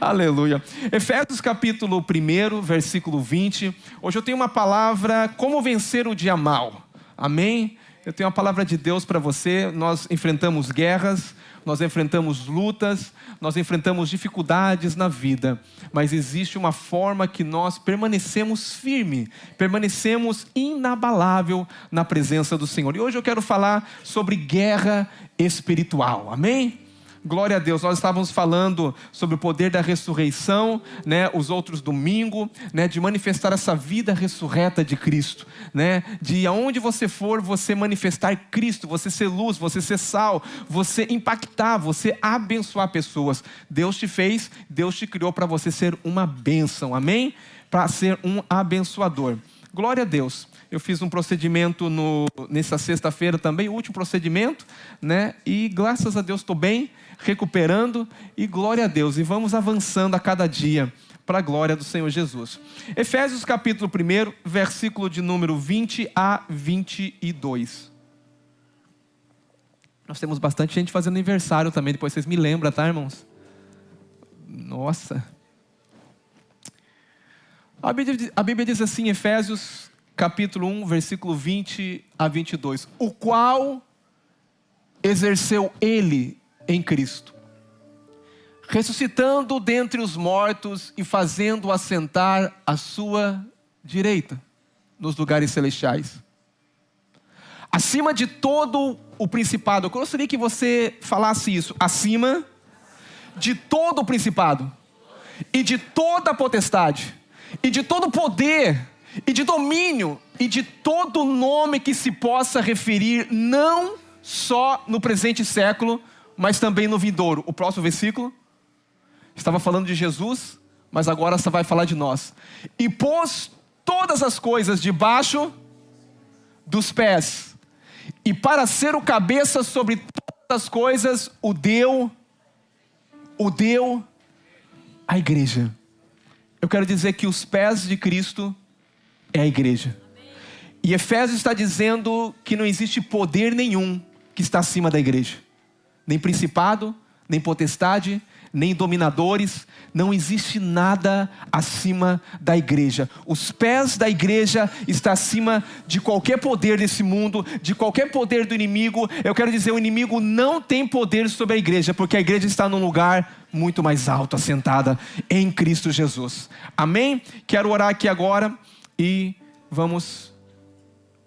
Aleluia. Efésios capítulo 1, versículo 20. Hoje eu tenho uma palavra, como vencer o dia mal. Amém? Eu tenho uma palavra de Deus para você. Nós enfrentamos guerras, nós enfrentamos lutas, nós enfrentamos dificuldades na vida. Mas existe uma forma que nós permanecemos firme, permanecemos inabalável na presença do Senhor. E hoje eu quero falar sobre guerra espiritual. Amém? Glória a Deus. Nós estávamos falando sobre o poder da ressurreição, né? Os outros domingos, né? De manifestar essa vida ressurreta de Cristo, né? De aonde você for, você manifestar Cristo, você ser luz, você ser sal, você impactar, você abençoar pessoas. Deus te fez, Deus te criou para você ser uma bênção, amém? Para ser um abençoador. Glória a Deus. Eu fiz um procedimento nessa sexta-feira também, o último procedimento, né? E graças a Deus estou bem, recuperando, e glória a Deus. E vamos avançando a cada dia para a glória do Senhor Jesus. Efésios capítulo 1, versículo de número 20 a 22. Nós temos bastante gente fazendo aniversário também, depois vocês me lembram, tá, irmãos? Nossa. A Bíblia diz assim, Efésios capítulo 1, versículo 20 a 22. O qual exerceu ele em Cristo, ressuscitando dentre os mortos e fazendo assentar à sua direita, nos lugares celestiais, acima de todo o principado. Eu gostaria que você falasse isso, acima de todo o principado, e de toda a potestade, e de todo poder, e de domínio, e de todo nome que se possa referir, não só no presente século, mas também no vindouro. O próximo versículo estava falando de Jesus, mas agora só vai falar de nós. E pôs todas as coisas debaixo dos pés, e para ser o cabeça sobre todas as coisas, o deu à igreja. Eu quero dizer que os pés de Cristo é a igreja. E Efésios está dizendo que não existe poder nenhum que está acima da igreja. Nem principado, nem potestade, nem dominadores. Não existe nada acima da igreja. Os pés da igreja estão acima de qualquer poder desse mundo, de qualquer poder do inimigo. Eu quero dizer, o inimigo não tem poder sobre a igreja, porque a igreja está num lugar muito mais alto, assentada em Cristo Jesus. Amém? Quero orar aqui agora e vamos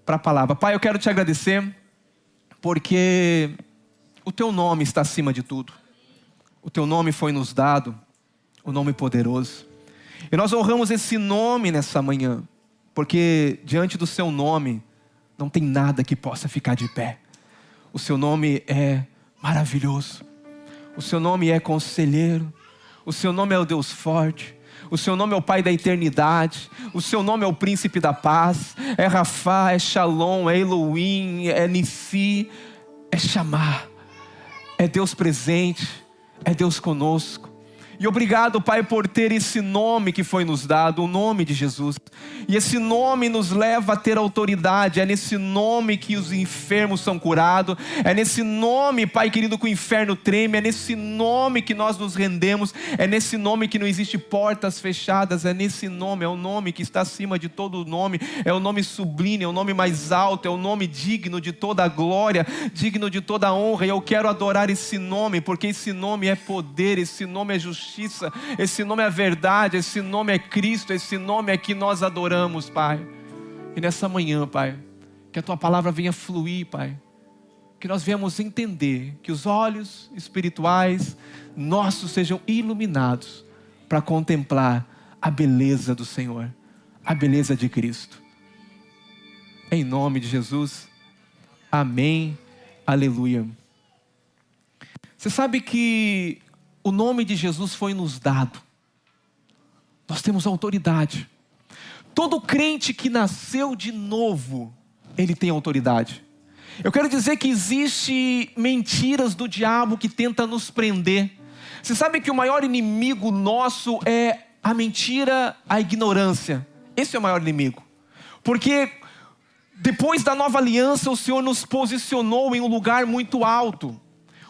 para a palavra. Pai, eu quero te agradecer, porque o teu nome está acima de tudo. O teu nome foi nos dado, o nome poderoso. E nós honramos esse nome nessa manhã, porque diante do seu nome não tem nada que possa ficar de pé. O seu nome é maravilhoso. O seu nome é conselheiro. O seu nome é o Deus forte. O seu nome é o Pai da eternidade. O seu nome é o príncipe da paz. É Rafá, é Shalom, é Elohim, é Nissi, é Chamar. É Deus presente, é Deus conosco. E obrigado, Pai, por ter esse nome que foi nos dado, o nome de Jesus. E esse nome nos leva a ter autoridade. É nesse nome que os enfermos são curados. É nesse nome, Pai querido, que o inferno treme. É nesse nome que nós nos rendemos. É nesse nome que não existe portas fechadas. É nesse nome, é o nome que está acima de todo nome. É o nome sublime, é o nome mais alto. É o nome digno de toda a glória, digno de toda a honra. E eu quero adorar esse nome, porque esse nome é poder, esse nome é justiça. Esse nome é verdade, esse nome é Cristo, esse nome é que nós adoramos, Pai. E nessa manhã, Pai, que a Tua palavra venha fluir, Pai. Que nós venhamos entender, que os olhos espirituais nossos sejam iluminados para contemplar a beleza do Senhor, a beleza de Cristo. Em nome de Jesus, amém, aleluia. Você sabe que o nome de Jesus foi nos dado. Nós temos autoridade. Todo crente que nasceu de novo, ele tem autoridade. Eu quero dizer que existe mentiras do diabo que tenta nos prender. Você sabe que o maior inimigo nosso é a mentira, a ignorância. Esse é o maior inimigo. Porque depois da nova aliança, o Senhor nos posicionou em um lugar muito alto.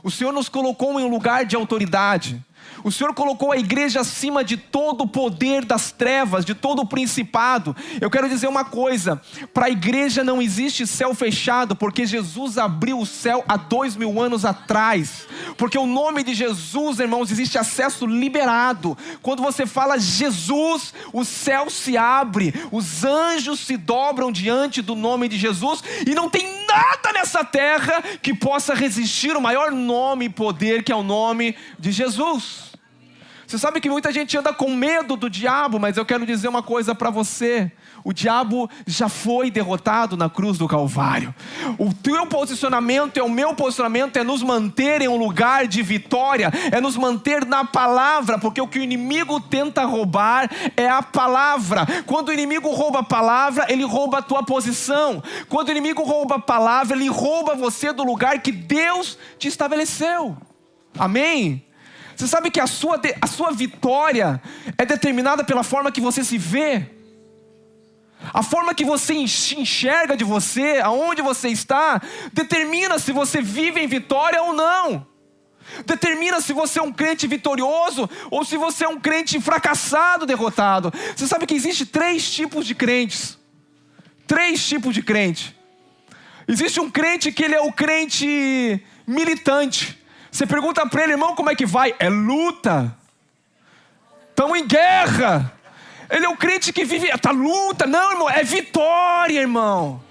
O Senhor nos colocou em um lugar de autoridade. O Senhor colocou a igreja acima de todo o poder das trevas, de todo o principado. Eu quero dizer uma coisa: para a igreja não existe céu fechado, porque Jesus abriu o céu há 2000 anos atrás. Porque o nome de Jesus, irmãos, existe acesso liberado. Quando você fala Jesus, o céu se abre, os anjos se dobram diante do nome de Jesus, e não tem nada nessa terra que possa resistir o maior nome e poder, que é o nome de Jesus. Você sabe que muita gente anda com medo do diabo, mas eu quero dizer uma coisa para você: o diabo já foi derrotado na cruz do Calvário. O teu posicionamento e o meu posicionamento é nos manter em um lugar de vitória, é nos manter na palavra, porque o que o inimigo tenta roubar é a palavra. Quando o inimigo rouba a palavra, ele rouba a tua posição. Quando o inimigo rouba a palavra, ele rouba você do lugar que Deus te estabeleceu. Amém? Você sabe que a sua vitória é determinada pela forma que você se vê. A forma que você enxerga de você, aonde você está, determina se você vive em vitória ou não. Determina se você é um crente vitorioso ou se você é um crente fracassado, derrotado. Você sabe que existe 3 tipos de crentes. 3 tipos de crente. Existe um crente que ele é o crente militante. Você pergunta para ele: irmão, como é que vai? É luta. Estamos em guerra. Ele é o crente que vive, tá luta. Não, irmão, é vitória, irmão.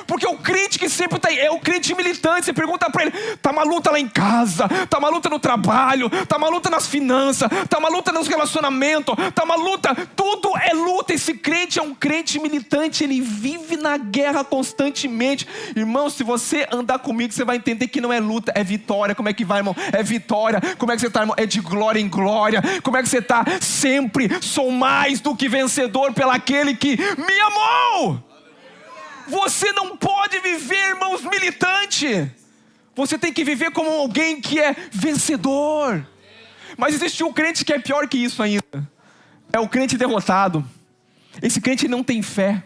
Porque o crente que sempre está aí é o crente militante. Você pergunta para ele: está uma luta lá em casa, está uma luta no trabalho, está uma luta nas finanças, está uma luta nos relacionamentos, está uma luta, tudo é luta. Esse crente é um crente militante, ele vive na guerra constantemente. Irmão, se você andar comigo, você vai entender que não é luta, é vitória. Como é que vai, irmão? É vitória. Como é que você está, irmão? É de glória em glória. Como é que você está? Sempre sou mais do que vencedor pelo aquele que me amou. Você não pode viver, irmãos, militante. Você tem que viver como alguém que é vencedor. Mas existe um crente que é pior que isso ainda. É o crente derrotado. Esse crente não tem fé.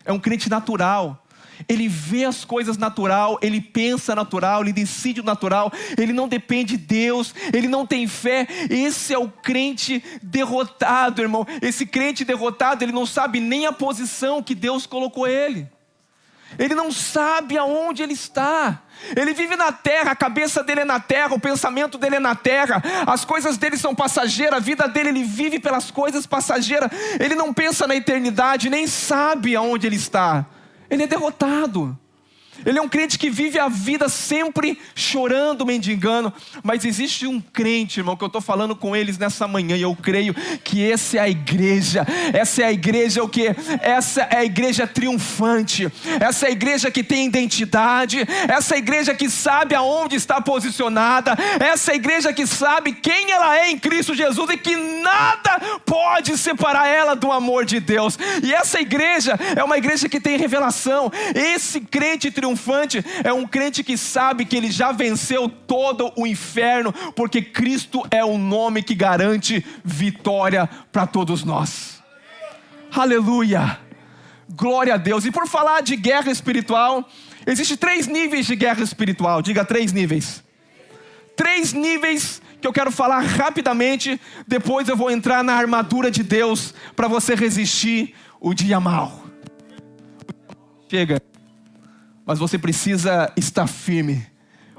É um crente natural. Ele vê as coisas natural, ele pensa natural, ele decide o natural, ele não depende de Deus, ele não tem fé. Esse é o crente derrotado, irmão. Esse crente derrotado, ele não sabe nem a posição que Deus colocou ele. Ele não sabe aonde ele está. Ele vive na terra, a cabeça dele é na terra, o pensamento dele é na terra, as coisas dele são passageiras, a vida dele, ele vive pelas coisas passageiras. Ele não pensa na eternidade, nem sabe aonde ele está. Ele é derrotado. Ele é um crente que vive a vida sempre chorando, mendigando. Mas existe um crente, irmão, que eu estou falando com eles nessa manhã, e eu creio que essa é a igreja. Essa é a igreja o quê? Essa é a igreja triunfante. Essa é a igreja que tem identidade. Essa é a igreja que sabe aonde está posicionada. Essa é a igreja que sabe quem ela é em Cristo Jesus e que nada pode separar ela do amor de Deus. E essa igreja é uma igreja que tem revelação. Esse crente triunfante é um crente que sabe que ele já venceu todo o inferno, porque Cristo é o nome que garante vitória para todos nós. Aleluia, glória a Deus. E por falar de guerra espiritual, existem 3 níveis de guerra espiritual. Diga 3 níveis. 3 níveis que eu quero falar rapidamente. Depois eu vou entrar na armadura de Deus para você resistir o dia mau. Chega. Mas você precisa estar firme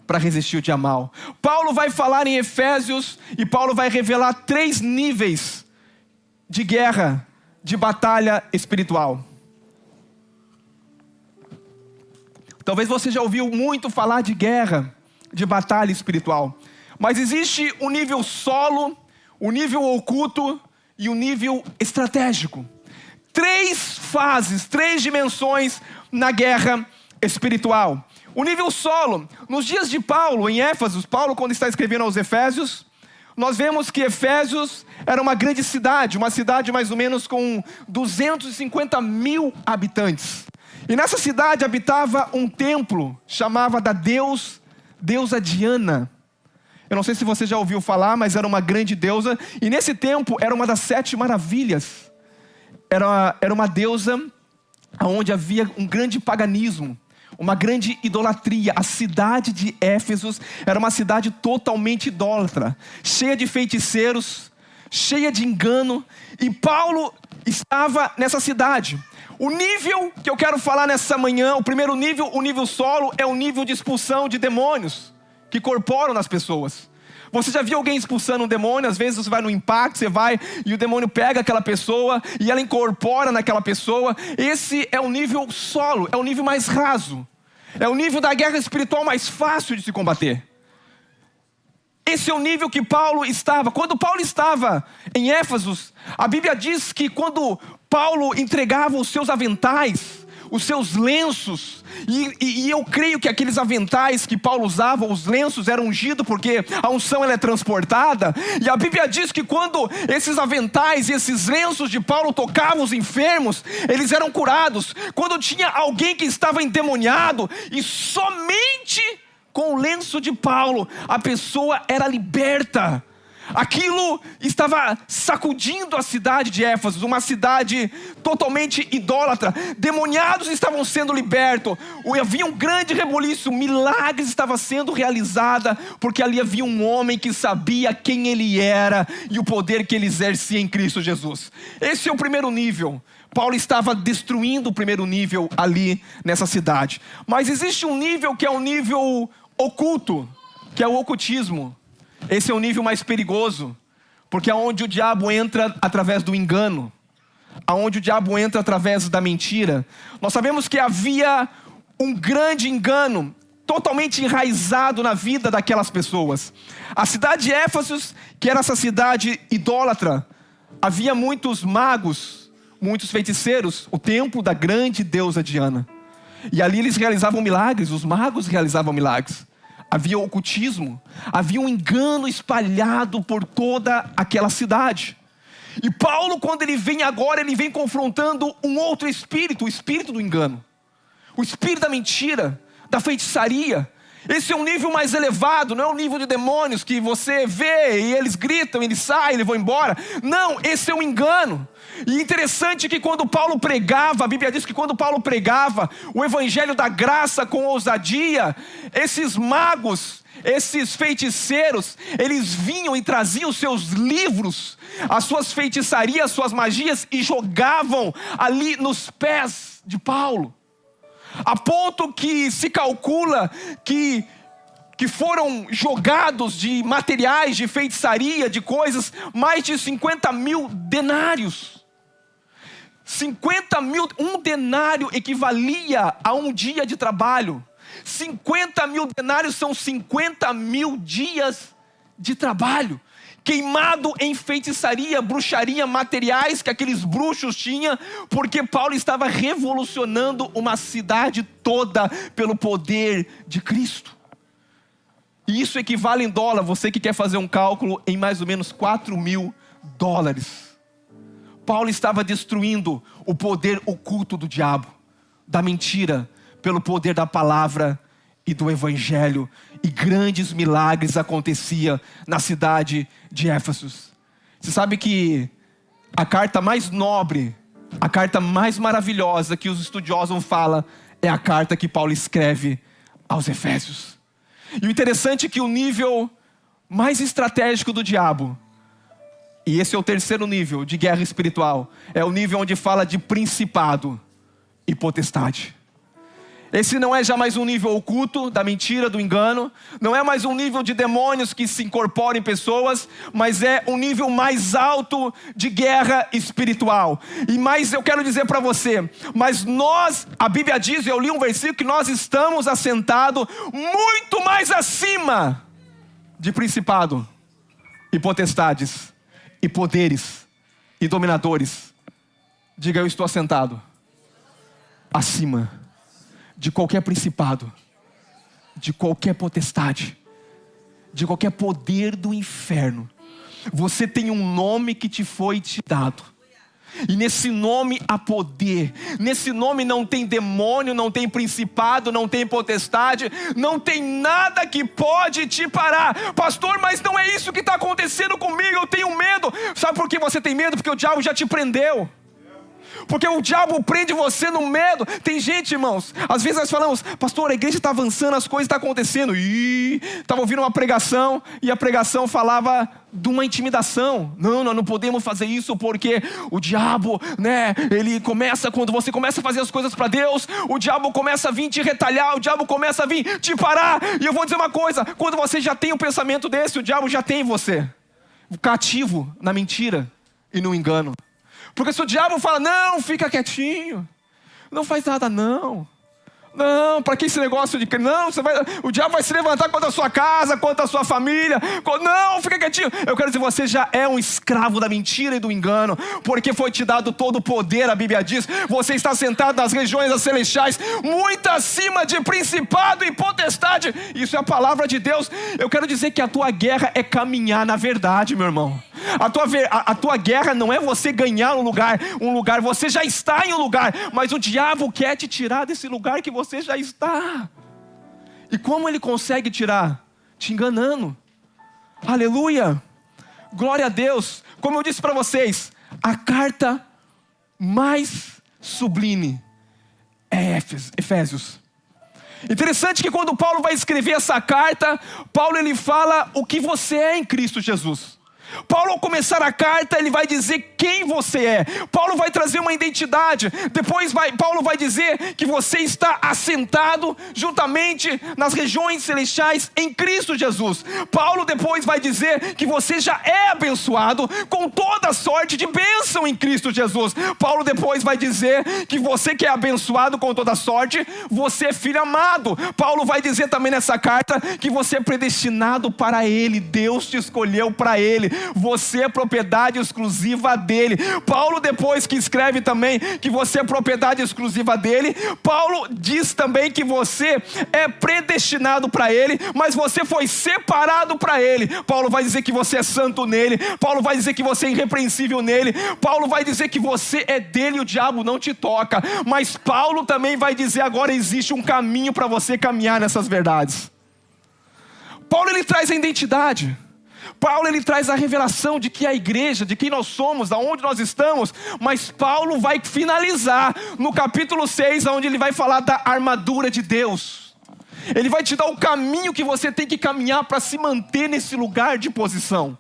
para resistir o dia mau. Paulo vai falar em Efésios, e Paulo vai revelar 3 níveis de guerra, de batalha espiritual. Talvez você já ouviu muito falar de guerra, de batalha espiritual. Mas existe o nível solo, o nível oculto e o nível estratégico. 3 fases, 3 dimensões na guerra espiritual. O nível solo, nos dias de Paulo, em Éfeso, Paulo, quando está escrevendo aos Efésios, nós vemos que Efésios era uma grande cidade, uma cidade mais ou menos com 250 mil habitantes. E nessa cidade habitava um templo, chamava da deusa Diana. Eu não sei se você já ouviu falar, mas era uma grande deusa. E nesse templo era uma das 7 maravilhas. Era uma deusa onde havia um grande paganismo. uma grande idolatria. A cidade de Éfeso era uma cidade totalmente idólatra, cheia de feiticeiros, cheia de engano, e Paulo estava nessa cidade. O nível que eu quero falar nessa manhã, o primeiro nível, o nível solo, é o nível de expulsão de demônios que corporam nas pessoas. Você já viu alguém expulsando um demônio? Às vezes você vai no impacto, você vai e o demônio pega aquela pessoa e ela incorpora naquela pessoa. Esse é o nível solo, é o nível mais raso. É o nível da guerra espiritual mais fácil de se combater. Esse é o nível que Paulo estava. Quando Paulo estava em Éfeso, a Bíblia diz que quando Paulo entregava os seus aventais, os seus lenços, e eu creio que aqueles aventais que Paulo usava, os lenços eram ungidos, porque a unção ela é transportada, e a Bíblia diz que quando esses aventais e esses lenços de Paulo tocavam os enfermos, eles eram curados. Quando tinha alguém que estava endemoniado, e somente com o lenço de Paulo, a pessoa era liberta. Aquilo estava sacudindo a cidade de Éfeso, uma cidade totalmente idólatra. Demoniados estavam sendo libertos, havia um grande rebuliço, milagres estavam sendo realizados, porque ali havia um homem que sabia quem ele era e o poder que ele exercia em Cristo Jesus. Esse é o primeiro nível. Paulo estava destruindo o primeiro nível ali nessa cidade. Mas existe um nível que é um nível oculto, que é o ocultismo. Esse é o nível mais perigoso, porque é onde o diabo entra através do engano, aonde o diabo entra através da mentira. Nós sabemos que havia um grande engano, totalmente enraizado na vida daquelas pessoas. A cidade de Éfeso, que era essa cidade idólatra, havia muitos magos, muitos feiticeiros, o templo da grande deusa Diana. E ali eles realizavam milagres, os magos realizavam milagres. Havia ocultismo, havia um engano espalhado por toda aquela cidade. E Paulo, quando ele vem agora, ele vem confrontando um outro espírito, o espírito do engano, o espírito da mentira, da feitiçaria. Esse é um nível mais elevado, não é um nível de demônios que você vê e eles gritam, eles saem, eles vão embora. Não, esse é um engano. E interessante que quando Paulo pregava, a Bíblia diz que quando Paulo pregava o evangelho da graça com ousadia, esses magos, esses feiticeiros, eles vinham e traziam os seus livros, as suas feitiçarias, as suas magias, e jogavam ali nos pés de Paulo. A ponto que se calcula que foram jogados de materiais, de feitiçaria, de coisas, mais de 50 mil denários. 50 mil, um denário equivalia a um dia de trabalho. 50 mil denários são 50 mil dias de trabalho. Queimado em feitiçaria, bruxaria, materiais que aqueles bruxos tinham, porque Paulo estava revolucionando uma cidade toda pelo poder de Cristo. E isso equivale em dólar, você que quer fazer um cálculo, em mais ou menos $4.000. Paulo estava destruindo o poder oculto do diabo, da mentira, pelo poder da palavra e do evangelho, e grandes milagres aconteciam na cidade de Éfeso. Você sabe que a carta mais nobre, a carta mais maravilhosa que os estudiosos falam, é a carta que Paulo escreve aos Efésios. E o interessante é que o nível mais estratégico do diabo, e esse é o terceiro nível de guerra espiritual, é o nível onde fala de principado e potestade. Esse não é já mais um nível oculto da mentira, do engano. Não é mais um nível de demônios que se incorporam em pessoas. Mas é um nível mais alto de guerra espiritual. E mais eu quero dizer para você. Mas nós, a Bíblia diz, eu li um versículo, que nós estamos assentados muito mais acima de principado e potestades e poderes e dominadores. Diga, eu estou assentado acima de qualquer principado, de qualquer potestade, de qualquer poder do inferno. Você tem um nome que te foi dado, e nesse nome há poder. Nesse nome não tem demônio, não tem principado, não tem potestade, não tem nada que pode te parar. Pastor, mas não é isso que está acontecendo comigo, eu tenho medo. Sabe por que você tem medo? Porque o diabo já te prendeu. Porque o diabo prende você no medo. Tem gente, irmãos, às vezes nós falamos: pastor, a igreja está avançando, as coisas estão acontecendo. E estava ouvindo uma pregação, e a pregação falava de uma intimidação. Não, nós não podemos fazer isso, porque o diabo, né, ele começa, quando você começa a fazer as coisas para Deus, o diabo começa a vir te retalhar, o diabo começa a vir te parar. E eu vou dizer uma coisa: quando você já tem um pensamento desse, o diabo já tem você cativo na mentira e no engano. Porque se o diabo fala: não, fica quietinho, não faz nada não, para que esse negócio de... Não, o diabo vai se levantar contra a sua casa, contra a sua família. Não, fica quietinho. Eu quero dizer, você já é um escravo da mentira e do engano, porque foi te dado todo o poder, a Bíblia diz. Você está sentado nas regiões celestiais, muito acima de principado e potestade. Isso é a palavra de Deus. Eu quero dizer que a tua guerra é caminhar na verdade, meu irmão. A tua guerra não é você ganhar um lugar, você já está em um lugar, mas o diabo quer te tirar desse lugar que você já está. E como ele consegue tirar? Te enganando. Aleluia, glória a Deus. Como eu disse para vocês, a carta mais sublime é Efésios. Interessante que quando Paulo vai escrever essa carta, Paulo ele fala o que você é em Cristo Jesus. Paulo, ao começar a carta, ele vai dizer quem você é. Paulo vai trazer uma identidade. Depois Paulo vai dizer que você está assentado juntamente nas regiões celestiais em Cristo Jesus. Paulo depois vai dizer que você já é abençoado com toda sorte de bênção em Cristo Jesus. Paulo depois vai dizer que você que é abençoado com toda sorte, você é filho amado. Paulo vai dizer também nessa carta que você é predestinado para Ele. Deus te escolheu para Ele. Você é propriedade exclusiva dele. Paulo, depois que escreve também que você é propriedade exclusiva dele, Paulo diz também que você é predestinado para ele, mas você foi separado para ele. Paulo vai dizer que você é santo nele. Paulo vai dizer que você é irrepreensível nele. Paulo vai dizer que você é dele e o diabo não te toca. Mas Paulo também vai dizer: agora existe um caminho para você caminhar nessas verdades. Paulo ele traz a identidade. Paulo ele traz a revelação de que a igreja, de quem nós somos, aonde nós estamos. Mas Paulo vai finalizar no capítulo 6, onde ele vai falar da armadura de Deus. Ele vai te dar o caminho que você tem que caminhar para se manter nesse lugar de posição,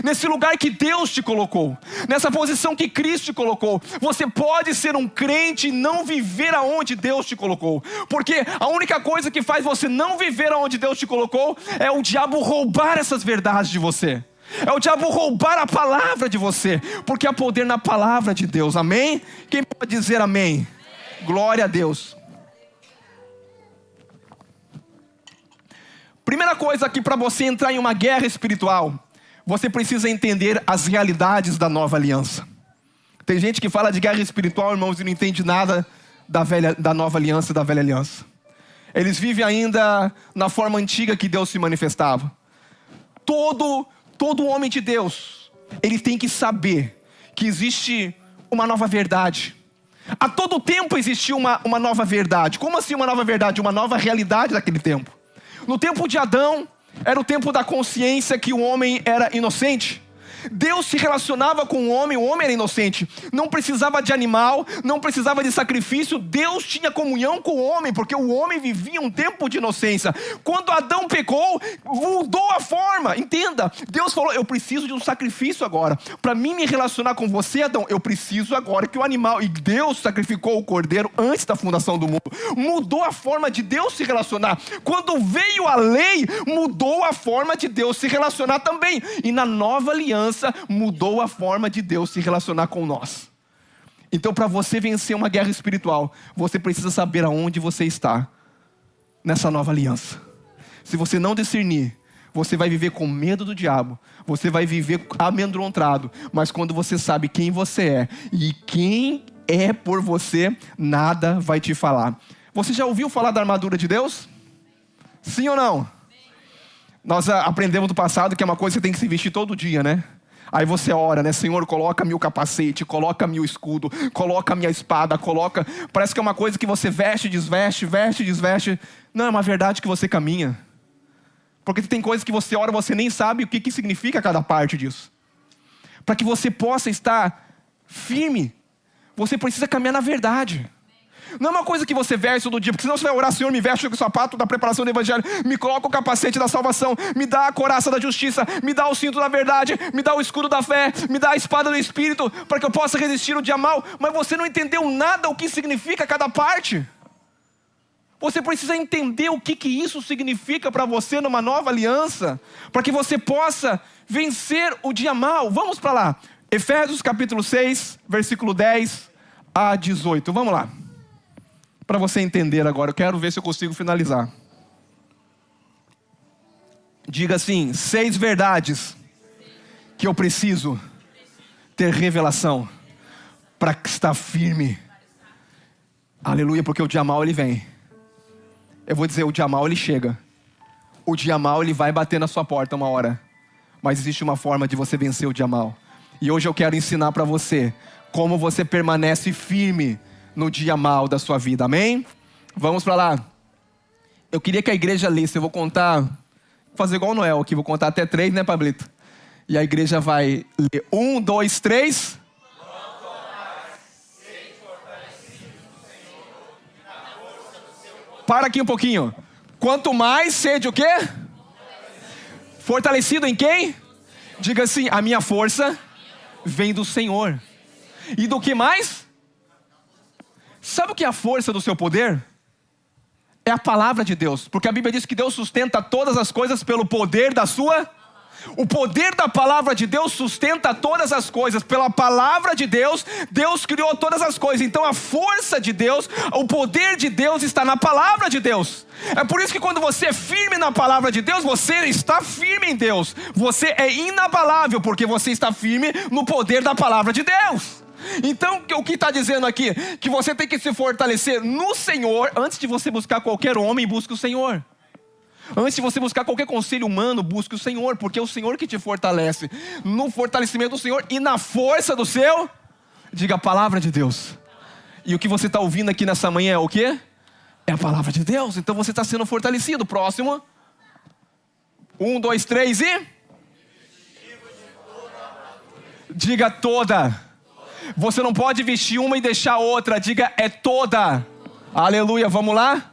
nesse lugar que Deus te colocou, nessa posição que Cristo te colocou. Você pode ser um crente e não viver aonde Deus te colocou, porque a única coisa que faz você não viver aonde Deus te colocou é o diabo roubar essas verdades de você, é o diabo roubar a palavra de você, porque há poder na palavra de Deus. Amém? Quem pode dizer amém? Glória a Deus. Primeira coisa aqui, para você entrar em uma guerra espiritual, você precisa entender as realidades da nova aliança. Tem gente que fala de guerra espiritual, irmãos, e não entende nada da nova aliança e da velha aliança. Eles vivem ainda na forma antiga que Deus se manifestava. Todo homem de Deus, ele tem que saber que existe uma nova verdade. A todo tempo existiu uma nova verdade. Como assim uma nova verdade? Uma nova realidade daquele tempo. No tempo de Adão, era o tempo da consciência que o homem era inocente. Deus se relacionava com o homem era inocente. Não precisava de animal, não precisava de sacrifício. Deus tinha comunhão com o homem, porque o homem vivia um tempo de inocência. Quando Adão pecou, mudou a forma. Entenda, Deus falou: eu preciso de um sacrifício agora. Para mim me relacionar com você, Adão, eu preciso agora que o animal... E Deus sacrificou o cordeiro antes da fundação do mundo. Mudou a forma de Deus se relacionar. Quando veio a lei, mudou a forma de Deus se relacionar também. E na nova aliança, mudou a forma de Deus se relacionar com nós. Então, para você vencer uma guerra espiritual, você precisa saber aonde você está nessa nova aliança. Se você não discernir, você vai viver com medo do diabo, você vai viver amedrontado. Mas quando você sabe quem você é e quem é por você, nada vai te falar. Você já ouviu falar da armadura de Deus? Sim ou não? Nós aprendemos do passado que é uma coisa que você tem que se vestir todo dia, né? Aí você ora, né? Senhor, coloca-me o capacete, coloca-me o escudo, coloca-me a espada, coloca... Parece que é uma coisa que você veste, desveste, veste, desveste. Não, é uma verdade que você caminha. Porque tem coisas que você ora, você nem sabe o que significa cada parte disso. Para que você possa estar firme, Você precisa caminhar na verdade. Não é uma coisa que você veste todo dia, porque senão você vai orar: Senhor, me veste com o sapato da preparação do evangelho, me coloca o capacete da salvação, me dá a couraça da justiça, me dá o cinto da verdade, me dá o escudo da fé, me dá a espada do Espírito, para que eu possa resistir o dia mal. Mas você não entendeu nada o que significa cada parte. Você precisa entender o que isso significa para você numa nova aliança, para que você possa vencer o dia mal. Vamos para lá. Efésios capítulo 6, versículo 10 a 18. Vamos lá. Para você entender agora, eu quero ver se eu consigo finalizar. Diga assim: 6 verdades que eu preciso ter revelação para estar firme. Aleluia, porque o dia mal ele vem. Eu vou dizer, o dia mal ele chega. O dia mal ele vai bater na sua porta uma hora. Mas existe uma forma de você vencer o dia mal. E hoje eu quero ensinar para você como você permanece firme no dia mal da sua vida, amém? Vamos para lá. Eu queria que a igreja lesse, eu vou contar, vou fazer igual o Noel aqui, vou contar até 3, né, Pablito? E a igreja vai ler 1, 2, 3. Para aqui um pouquinho. Quanto mais sede o quê? Fortalecido em quem? Diga assim: a minha força vem do Senhor. E do que mais? Sabe o que é a força do seu poder? É a palavra de Deus. Porque a Bíblia diz que Deus sustenta todas as coisas pelo poder da sua... O poder da palavra de Deus sustenta todas as coisas. Pela palavra de Deus, Deus criou todas as coisas. Então a força de Deus, o poder de Deus está na palavra de Deus. É por isso que quando você é firme na palavra de Deus, você está firme em Deus. Você é inabalável, porque você está firme no poder da palavra de Deus. Então o que está dizendo aqui? Que você tem que se fortalecer no Senhor. Antes de você buscar qualquer homem, busque o Senhor. Antes de você buscar qualquer conselho humano, busque o Senhor, porque é o Senhor que te fortalece. No fortalecimento do Senhor e na força do seu... Diga: a palavra de Deus. E o que você está ouvindo aqui nessa manhã é o quê? É a palavra de Deus. Então você está sendo fortalecido. Próximo. 1, 2, 3 e... Diga: toda. Você não pode vestir uma e deixar outra. Diga: é toda. Aleluia, vamos lá?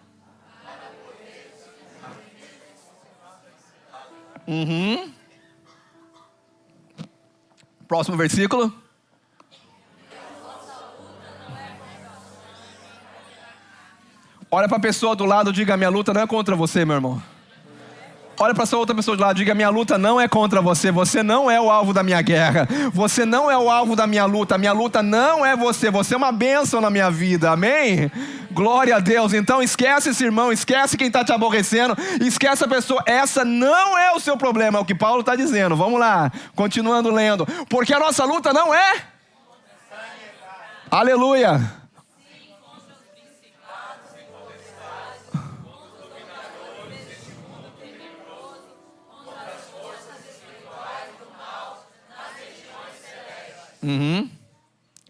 Próximo versículo. Olha para a pessoa do lado, diga: minha luta não é contra você, meu irmão. Olha para essa outra pessoa do lado, diga: minha luta não é contra você. Você não é o alvo da minha guerra. Você não é o alvo da minha luta. A minha luta não é você. Você é uma bênção na minha vida, amém? Glória a Deus. Então esquece esse irmão, esquece quem está te aborrecendo, esquece a pessoa. Essa não é o seu problema, é o que Paulo está dizendo. Vamos lá, continuando lendo. Porque a nossa luta não é... Aleluia.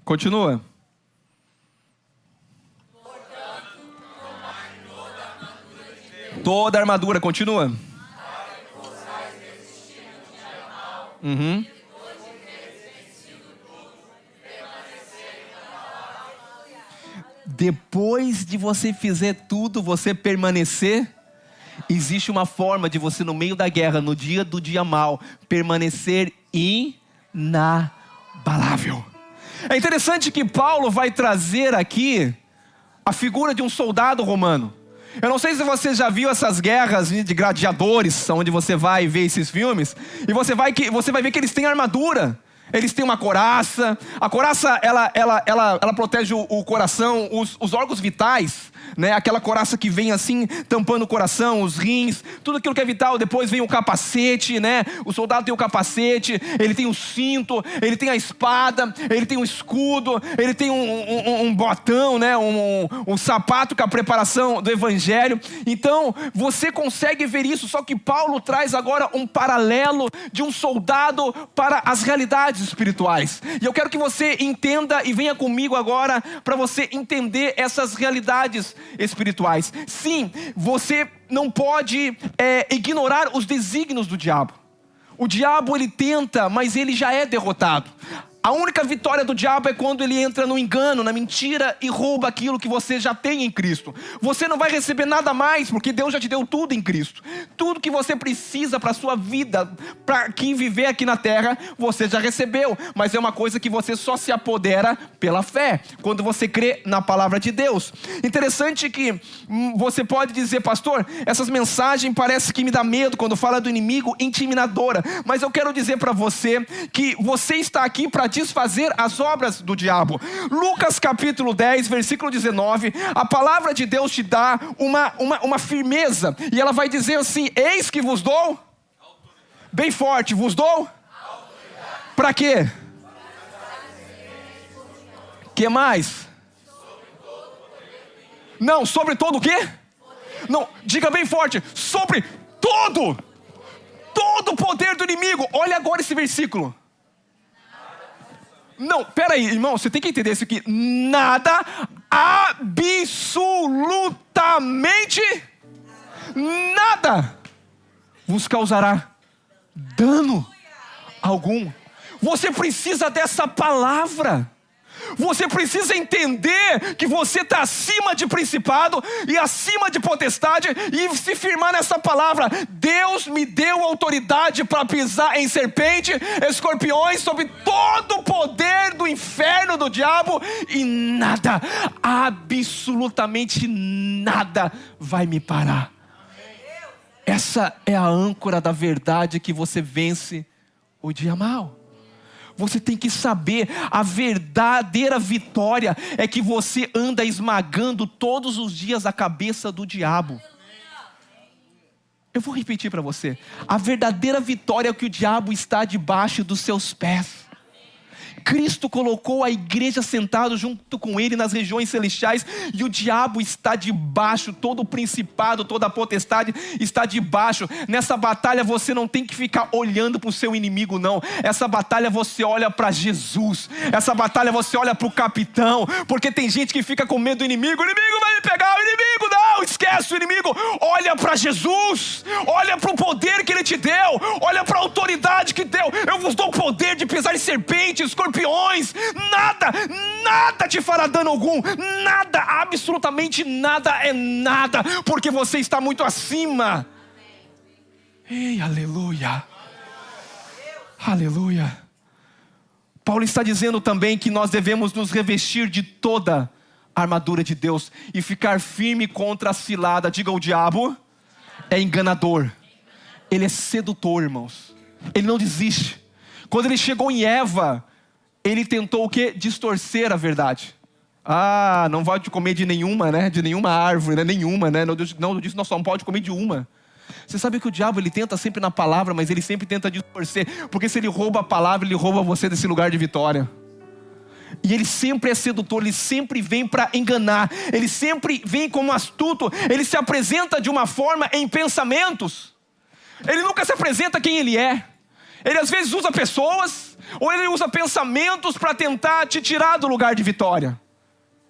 Continua. Toda a armadura, continua. Depois de você fizer tudo, você permanecer, existe uma forma de você, no meio da guerra, no dia do dia mal, permanecer inabalável. É interessante que Paulo vai trazer aqui a figura de um soldado romano. Eu não sei se você já viu essas guerras de gladiadores, onde você vai ver esses filmes, e você vai ver que eles têm armadura. Eles têm uma couraça. A couraça, ela protege o coração, os órgãos vitais, né? Aquela couraça que vem assim, tampando o coração, os rins, tudo aquilo que é vital. Depois vem o capacete, né? O soldado tem o capacete, ele tem o cinto, ele tem a espada, ele tem o escudo, ele tem um botão, né? Um sapato com a preparação do evangelho. Então, você consegue ver isso, só que Paulo traz agora um paralelo de um soldado para as realidades espirituais. E eu quero que você entenda e venha comigo agora para você entender essas realidades espirituais. Sim, você não pode ignorar os desígnios do diabo. O diabo ele tenta, mas ele já é derrotado. A única vitória do diabo é quando ele entra no engano, na mentira e rouba aquilo que você já tem em Cristo. Você não vai receber nada mais, porque Deus já te deu tudo em Cristo. Tudo que você precisa para a sua vida, para viver aqui na terra, você já recebeu. Mas é uma coisa que você só se apodera pela fé, quando você crê na palavra de Deus. Interessante que você pode dizer: pastor, essas mensagens parecem que me dá medo quando fala do inimigo, intimidadora. Mas eu quero dizer para você que você está aqui para desfazer as obras do diabo. Lucas capítulo 10, versículo 19, a palavra de Deus te dá uma firmeza, e ela vai dizer assim: eis que vos dou, bem forte, vos dou, para quê? Que mais? Não, sobre todo o quê? Não, diga bem forte: sobre todo o poder do inimigo. Olha agora esse versículo. Não, peraí, irmão, você tem que entender isso aqui. Nada, absolutamente nada vos causará dano algum. Você precisa dessa palavra. Você precisa entender que você está acima de principado e acima de potestade, e se firmar nessa palavra. Deus me deu autoridade para pisar em serpente, escorpiões, sobre todo o poder do inferno, do diabo, e nada, absolutamente nada vai me parar. Essa é a âncora da verdade que você vence o dia mau. Você tem que saber, a verdadeira vitória é que você anda esmagando todos os dias a cabeça do diabo. Eu vou repetir para você. A verdadeira vitória é que o diabo está debaixo dos seus pés. Cristo colocou a igreja sentada junto com ele nas regiões celestiais, e o diabo está debaixo, todo o principado, toda a potestade está debaixo. Nessa batalha você não tem que ficar olhando para o seu inimigo, não. Essa batalha você olha para Jesus. Essa batalha você olha para o capitão, porque tem gente que fica com medo do inimigo. O inimigo vai me pegar, o inimigo não, esquece o inimigo. Olha para Jesus, olha para o poder que ele te deu, olha para a autoridade que deu. Eu vos dou o poder de pisar em serpentes, escorpiões, nada te fará dano algum, nada, absolutamente nada é nada, porque você está muito acima. Ei, aleluia, aleluia. Paulo está dizendo também que nós devemos nos revestir de toda a armadura de Deus e ficar firme contra a cilada. Diga: o diabo é enganador, ele é sedutor, irmãos, ele não desiste. Quando ele chegou em Eva, ele tentou o quê? Distorcer a verdade. Não pode comer de nenhuma, né? De nenhuma árvore, né? Nenhuma, né? Não disse, nós só não pode comer de uma. Você sabe que o diabo, ele tenta sempre na palavra, mas ele sempre tenta distorcer. Porque se ele rouba a palavra, ele rouba você desse lugar de vitória. E ele sempre é sedutor, ele sempre vem para enganar. Ele sempre vem como astuto. Ele se apresenta de uma forma em pensamentos. Ele nunca se apresenta quem ele é. Ele às vezes usa pessoas, ou ele usa pensamentos para tentar te tirar do lugar de vitória.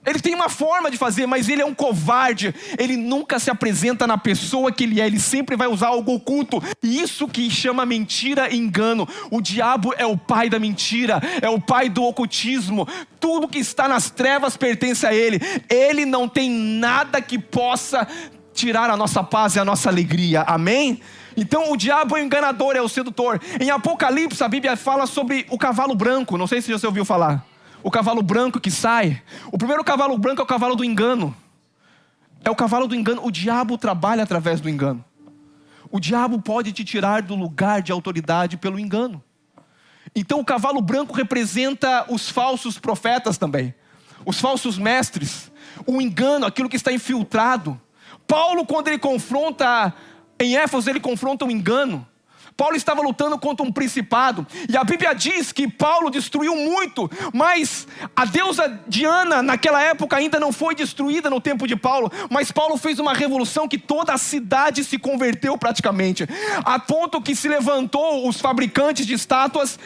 Ele tem uma forma de fazer, mas ele é um covarde. Ele nunca se apresenta na pessoa que ele é. Ele sempre vai usar algo oculto. E isso que chama mentira e engano. O diabo é o pai da mentira, é o pai do ocultismo. Tudo que está nas trevas pertence a ele. Ele não tem nada que possa tirar a nossa paz e a nossa alegria. Amém? Então o diabo é o enganador, é o sedutor. Em Apocalipse a Bíblia fala sobre o cavalo branco. Não sei se você ouviu falar. O cavalo branco que sai. O primeiro cavalo branco é o cavalo do engano. É o cavalo do engano. O diabo trabalha através do engano. O diabo pode te tirar do lugar de autoridade pelo engano. Então o cavalo branco representa os falsos profetas também. Os falsos mestres. O engano, aquilo que está infiltrado. Paulo, quando ele confronta, em Éfeso, ele confronta o engano. Paulo estava lutando contra um principado. E a Bíblia diz que Paulo destruiu muito. Mas a deusa Diana, naquela época, ainda não foi destruída no tempo de Paulo. Mas Paulo fez uma revolução que toda a cidade se converteu praticamente. A ponto que se levantou os fabricantes de estátuas,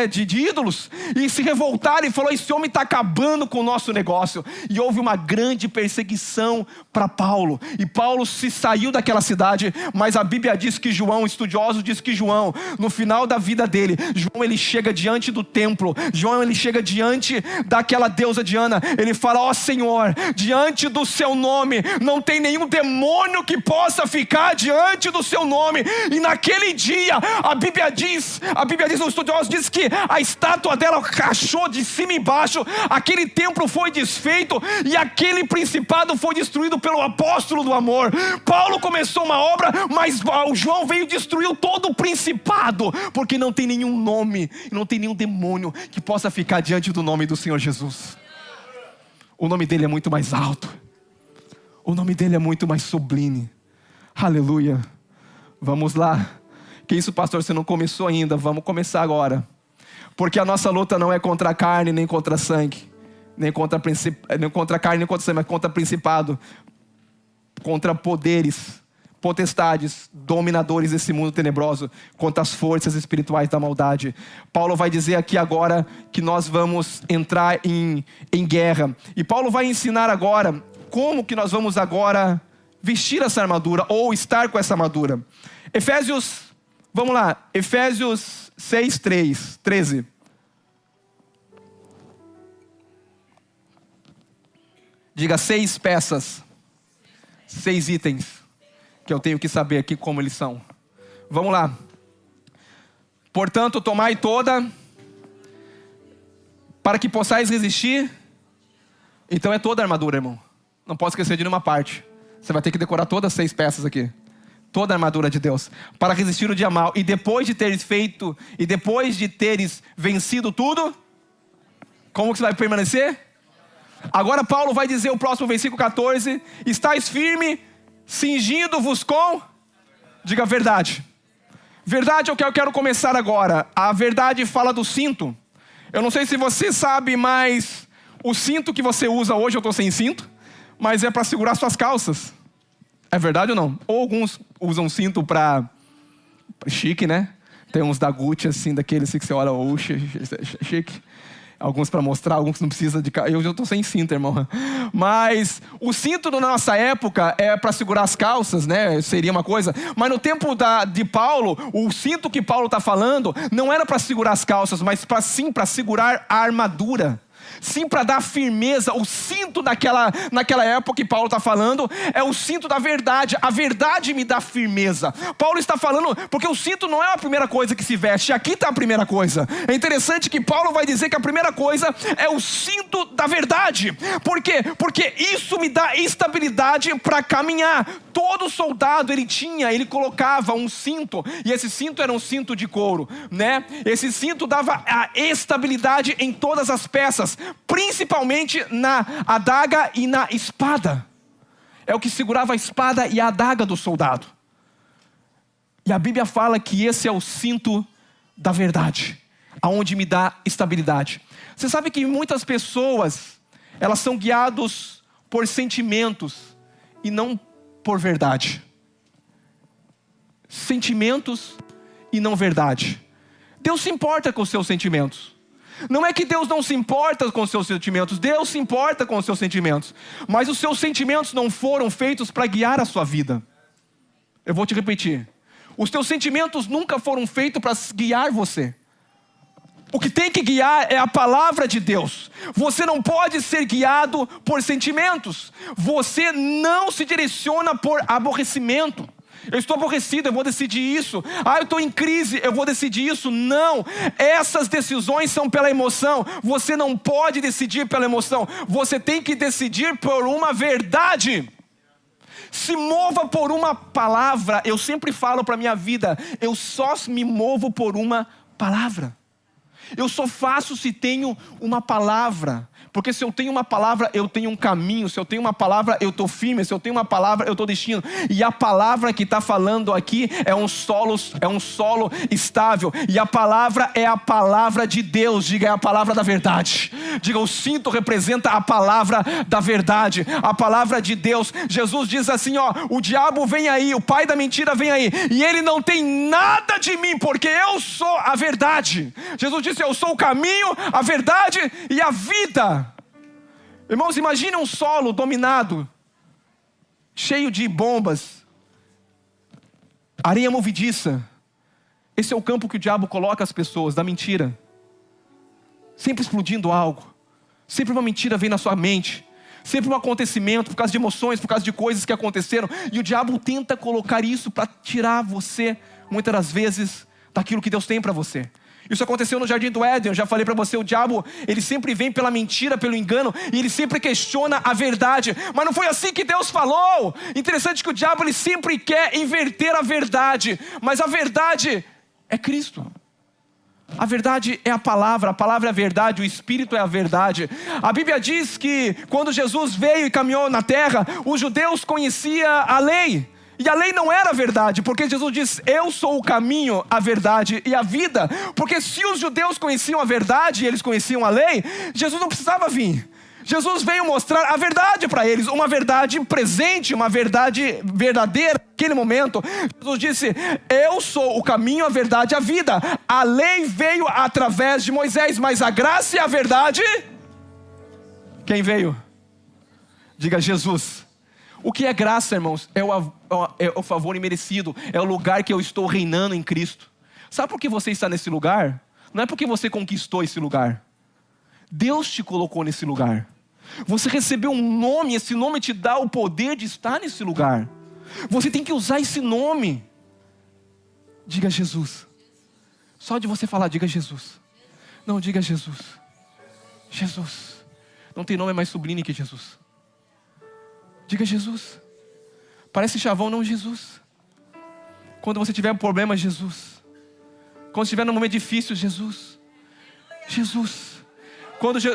de ídolos, e se revoltaram e falou: esse homem está acabando com o nosso negócio. E houve uma grande perseguição para Paulo, e Paulo se saiu daquela cidade. Mas a Bíblia diz que João, estudioso, diz que João, no final da vida dele, João ele chega diante do templo, João ele chega diante daquela deusa Diana, ele fala: ó Senhor, diante do seu nome não tem nenhum demônio que possa ficar diante do seu nome. E naquele dia a Bíblia diz, os estudiosos diz que a estátua dela rachou de cima e embaixo, aquele templo foi desfeito e aquele principado foi destruído pelo apóstolo do amor. Paulo começou uma obra, mas o João veio e destruiu todo o principado, porque não tem nenhum nome, não tem nenhum demônio que possa ficar diante do nome do Senhor Jesus. O nome dele é muito mais alto, o nome dele é muito mais sublime. Aleluia. Vamos lá. Que isso, pastor, você não começou ainda? Vamos começar agora. Porque a nossa luta não é contra a carne, nem contra sangue, nem contra a carne, nem contra sangue, mas contra principado, contra poderes, potestades, dominadores desse mundo tenebroso, contra as forças espirituais da maldade. Paulo vai dizer aqui agora que nós vamos entrar em guerra. E Paulo vai ensinar agora como que nós vamos agora vestir essa armadura, ou estar com essa armadura. Vamos lá, Efésios 6, 13. Diga 6 peças, 6 itens, que eu tenho que saber aqui como eles são. Vamos lá. Portanto, tomai toda, para que possais resistir. Então é toda a armadura, irmão. Não posso esquecer de nenhuma parte. Você vai ter que decorar todas as 6 peças aqui. Toda a armadura de Deus, para resistir o dia mal. E depois de teres vencido tudo, como que você vai permanecer? Agora Paulo vai dizer o próximo versículo 14: estáis firme, cingindo-vos com... Diga a verdade. Verdade é o que eu quero começar agora. A verdade fala do cinto. Eu não sei se você sabe, mas o cinto que você usa hoje, eu estou sem cinto, mas é para segurar suas calças. É verdade ou não? Ou alguns usam cinto para chique, né? Tem uns da Gucci assim, daqueles que você olha, chique. Alguns para mostrar, alguns não precisa de... Eu já estou sem cinto, irmão. Mas o cinto na nossa época é para segurar as calças, né? Seria uma coisa. Mas no tempo de Paulo, o cinto que Paulo está falando não era para segurar as calças, mas sim para segurar a armadura. Sim, para dar firmeza. O cinto naquela época que Paulo está falando é o cinto da verdade. A verdade me dá firmeza. Paulo está falando, porque o cinto não é a primeira coisa que se veste. Aqui está a primeira coisa. É interessante que Paulo vai dizer que a primeira coisa é o cinto da verdade. Por quê? Porque isso me dá estabilidade para caminhar. Todo soldado ele colocava um cinto, e esse cinto era um cinto de couro, né? Esse cinto dava a estabilidade em todas as peças, principalmente na adaga e na espada. É o que segurava a espada e a adaga do soldado. E a Bíblia fala que esse é o cinto da verdade, aonde me dá estabilidade. Você sabe que muitas pessoas, elas são guiadas por sentimentos e não por verdade. Sentimentos e não verdade. Deus se importa com os seus sentimentos. Não é que Deus não se importa com os seus sentimentos. Deus se importa com os seus sentimentos. Mas os seus sentimentos não foram feitos para guiar a sua vida. Eu vou te repetir. Os teus sentimentos nunca foram feitos para guiar você. O que tem que guiar é a palavra de Deus. Você não pode ser guiado por sentimentos. Você não se direciona por aborrecimento. Eu estou aborrecido, eu vou decidir isso. Eu estou em crise, eu vou decidir isso. Não, essas decisões são pela emoção. Você não pode decidir pela emoção. Você tem que decidir por uma verdade. Se mova por uma palavra. Eu sempre falo para a minha vida, eu só me movo por uma palavra. Eu só faço se tenho uma palavra. Porque se eu tenho uma palavra, eu tenho um caminho. Se eu tenho uma palavra, eu estou firme. Se eu tenho uma palavra, eu estou destino. E a palavra que está falando aqui é um solo estável. E a palavra é a palavra de Deus. Diga, é a palavra da verdade. Diga, o cinto representa a palavra da verdade. A palavra de Deus. Jesus diz assim, ó, o diabo vem aí, o pai da mentira vem aí. E ele não tem nada de mim, porque eu sou a verdade. Jesus disse, eu sou o caminho, a verdade e a vida. Irmãos, imagine um solo dominado, cheio de bombas, areia movediça. Esse é o campo que o diabo coloca as pessoas, da mentira. Sempre explodindo algo. Sempre uma mentira vem na sua mente. Sempre um acontecimento, por causa de emoções, por causa de coisas que aconteceram. E o diabo tenta colocar isso para tirar você, muitas das vezes, daquilo que Deus tem para você. Isso aconteceu no Jardim do Éden. Eu já falei para você, o diabo, ele sempre vem pela mentira, pelo engano, e ele sempre questiona a verdade. Mas não foi assim que Deus falou. Interessante que o diabo, ele sempre quer inverter a verdade. Mas a verdade é Cristo. A verdade é a palavra é a verdade, o Espírito é a verdade. A Bíblia diz que quando Jesus veio e caminhou na terra, os judeus conheciam a lei. E a lei não era verdade, porque Jesus diz, eu sou o caminho, a verdade e a vida. Porque se os judeus conheciam a verdade e eles conheciam a lei, Jesus não precisava vir. Jesus veio mostrar a verdade para eles, uma verdade presente, uma verdade verdadeira. Naquele momento, Jesus disse, eu sou o caminho, a verdade e a vida. A lei veio através de Moisés, mas a graça e a verdade, quem veio? Diga, Jesus. O que é graça, irmãos? É o favor imerecido. É o lugar que eu estou reinando em Cristo. Sabe por que você está nesse lugar? Não é porque você conquistou esse lugar. Deus te colocou nesse lugar. Você recebeu um nome, esse nome te dá o poder de estar nesse lugar. Você tem que usar esse nome. Diga Jesus. Só de você falar, diga Jesus. Não, diga Jesus. Jesus. Não tem nome mais sublime que Jesus. Diga Jesus. Parece chavão, não Jesus. Quando você tiver um problema, Jesus. Quando estiver num momento difícil, Jesus. Jesus.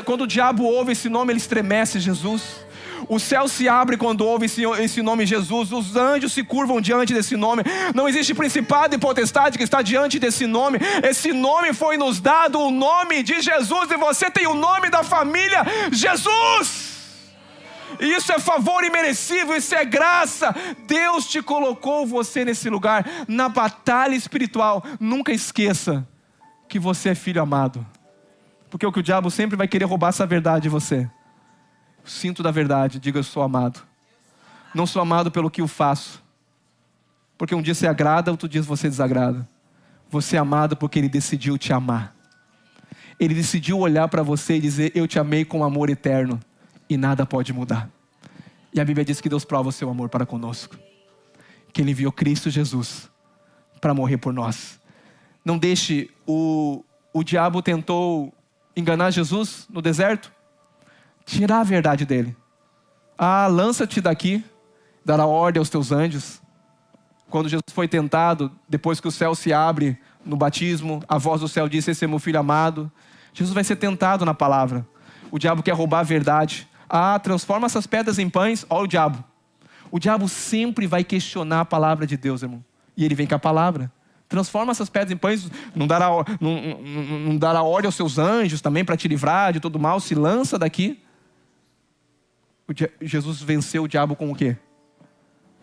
Quando o diabo ouve esse nome, ele estremece, Jesus. O céu se abre quando ouve esse nome Jesus. Os anjos se curvam diante desse nome. Não existe principado e potestade que está diante desse nome. Esse nome foi nos dado, o nome de Jesus. E você tem o nome da família Jesus. E isso é favor imerecido, isso é graça. Deus te colocou você nesse lugar. Na batalha espiritual, nunca esqueça que você é filho amado. Porque o que o diabo sempre vai querer roubar essa verdade de você. O cinto da verdade, diga, eu sou amado. Não sou amado pelo que eu faço. Porque um dia você agrada, outro dia você desagrada. Você é amado porque Ele decidiu te amar. Ele decidiu olhar para você e dizer, eu te amei com amor eterno. E nada pode mudar. E a Bíblia diz que Deus prova o seu amor para conosco. Que Ele enviou Cristo Jesus para morrer por nós. Não deixe, o diabo tentou enganar Jesus no deserto. Tirar a verdade dele. Lança-te daqui, dará ordem aos teus anjos. Quando Jesus foi tentado, depois que o céu se abre no batismo, a voz do céu disse, esse é meu filho amado. Jesus vai ser tentado na palavra. O diabo quer roubar a verdade. Transforma essas pedras em pães. Olha o diabo. O diabo sempre vai questionar a palavra de Deus, irmão. E ele vem com a palavra. Transforma essas pedras em pães. Não dará ordem aos seus anjos também para te livrar de todo mal. Se lança daqui. Jesus venceu o diabo com o quê?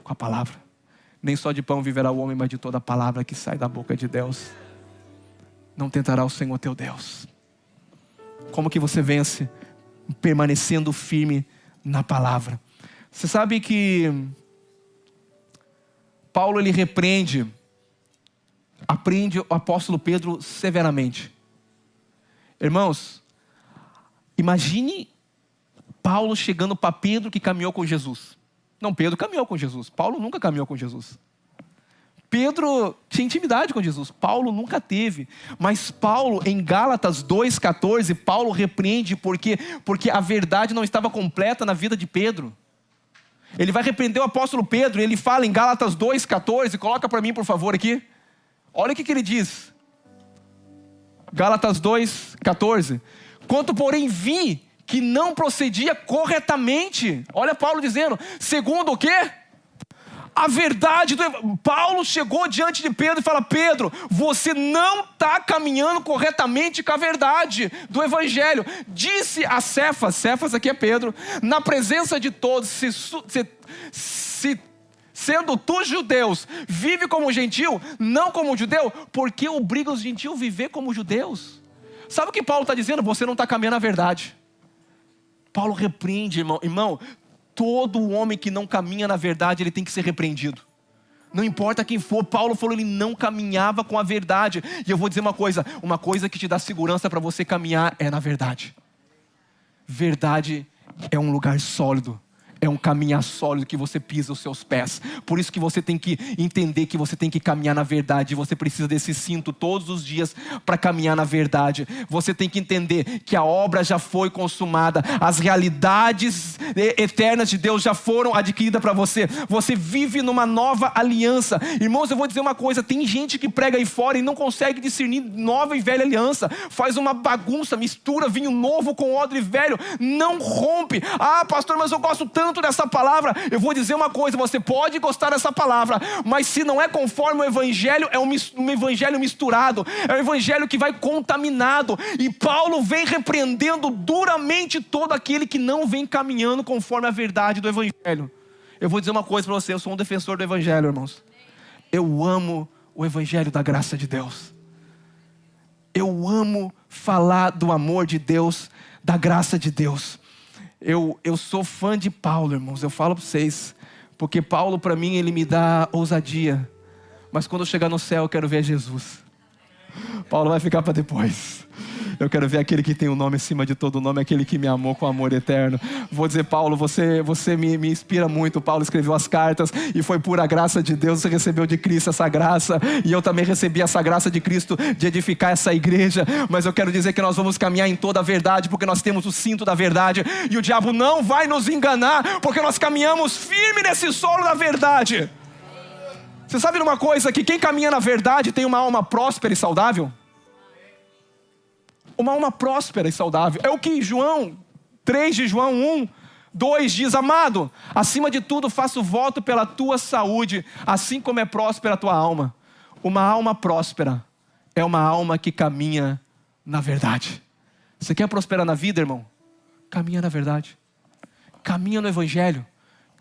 Com a palavra. Nem só de pão viverá o homem, mas de toda a palavra que sai da boca de Deus. Não tentará o Senhor teu Deus. Como que você vence? Permanecendo firme na palavra. Você sabe que Paulo, ele repreende o apóstolo Pedro severamente. Irmãos, imagine Paulo chegando para Pedro que caminhou com Jesus. Não, Pedro caminhou com Jesus. Paulo nunca caminhou com Jesus. Pedro tinha intimidade com Jesus. Paulo nunca teve. Mas Paulo, em Gálatas 2,14, Paulo repreende porque a verdade não estava completa na vida de Pedro. Ele vai repreender o apóstolo Pedro. E ele fala em Gálatas 2,14. Coloca para mim, por favor, aqui. Olha o que ele diz. Gálatas 2,14. Quanto porém vi que não procedia corretamente. Olha Paulo dizendo, segundo o quê? A verdade Paulo chegou diante de Pedro e fala, Pedro, você não está caminhando corretamente com a verdade do evangelho. Disse a Cefas aqui é Pedro, na presença de todos, sendo tu judeus, vive como gentil, não como judeu, porque obriga os gentios a viver como judeus. Sabe o que Paulo está dizendo? Você não está caminhando a verdade. Paulo repreende, irmão, todo homem que não caminha na verdade, ele tem que ser repreendido. Não importa quem for, Paulo falou, ele não caminhava com a verdade. E eu vou dizer uma coisa que te dá segurança para você caminhar é na verdade. Verdade é um lugar sólido. É um caminhar sólido que você pisa os seus pés. Por isso que você tem que entender que você tem que caminhar na verdade. Você precisa desse cinto todos os dias para caminhar na verdade. Você tem que entender que a obra já foi consumada. As realidades eternas de Deus já foram adquiridas para você. Você vive numa nova aliança. Irmãos, eu vou dizer uma coisa. Tem gente que prega aí fora e não consegue discernir nova e velha aliança. Faz uma bagunça, mistura vinho novo com odre velho. Não rompe. Ah, pastor, mas eu gosto tanto dessa palavra. Eu vou dizer uma coisa, você pode gostar dessa palavra, mas se não é conforme o evangelho, é um evangelho misturado, é um evangelho que vai contaminado, e Paulo vem repreendendo duramente todo aquele que não vem caminhando conforme a verdade do evangelho. Eu vou dizer uma coisa para você, eu sou um defensor do evangelho, irmãos. Eu amo o evangelho da graça de Deus. Eu amo falar do amor de Deus, da graça de Deus. Eu sou fã de Paulo, irmãos, eu falo para vocês, porque Paulo para mim, ele me dá ousadia, mas quando eu chegar no céu eu quero ver Jesus. Paulo vai ficar para depois. Eu quero ver aquele que tem o nome acima de todo nome, aquele que me amou com amor eterno. Vou dizer, Paulo, você me inspira muito. Paulo escreveu as cartas e foi pura graça de Deus. Você recebeu de Cristo essa graça, e eu também recebi essa graça de Cristo de edificar essa igreja. Mas eu quero dizer que nós vamos caminhar em toda a verdade, porque nós temos o cinto da verdade, e o diabo não vai nos enganar, porque nós caminhamos firme nesse solo da verdade. Você sabe de uma coisa, que quem caminha na verdade tem uma alma próspera e saudável? Uma alma próspera e saudável. É o que João 3 de João 1, 2 diz, amado, acima de tudo faço voto pela tua saúde, assim como é próspera a tua alma. Uma alma próspera é uma alma que caminha na verdade. Você quer prosperar na vida, irmão? Caminha na verdade. Caminha no evangelho.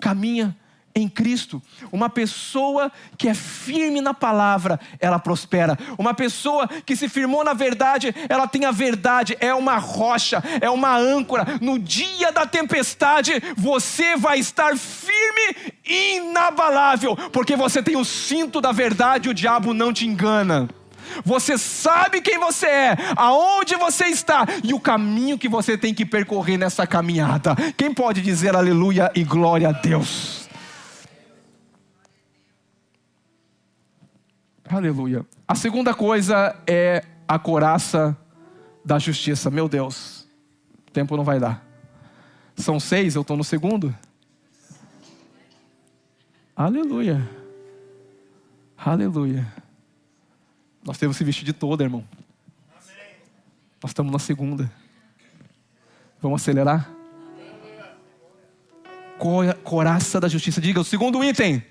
Caminha em Cristo. Uma pessoa que é firme na palavra, ela prospera. Uma pessoa que se firmou na verdade, ela tem a verdade, é uma rocha, é uma âncora. No dia da tempestade, você vai estar firme e inabalável, porque você tem o cinto da verdade, o diabo não te engana. Você sabe quem você é, aonde você está e o caminho que você tem que percorrer nessa caminhada. Quem pode dizer aleluia e glória a Deus? Aleluia. A segunda coisa é a couraça da justiça. Meu Deus, o tempo não vai dar. São 6, eu estou no segundo. Aleluia. Aleluia. Nós temos que se vestir de toda, irmão. Nós estamos na segunda. Vamos acelerar? Couraça da justiça. Diga, o segundo item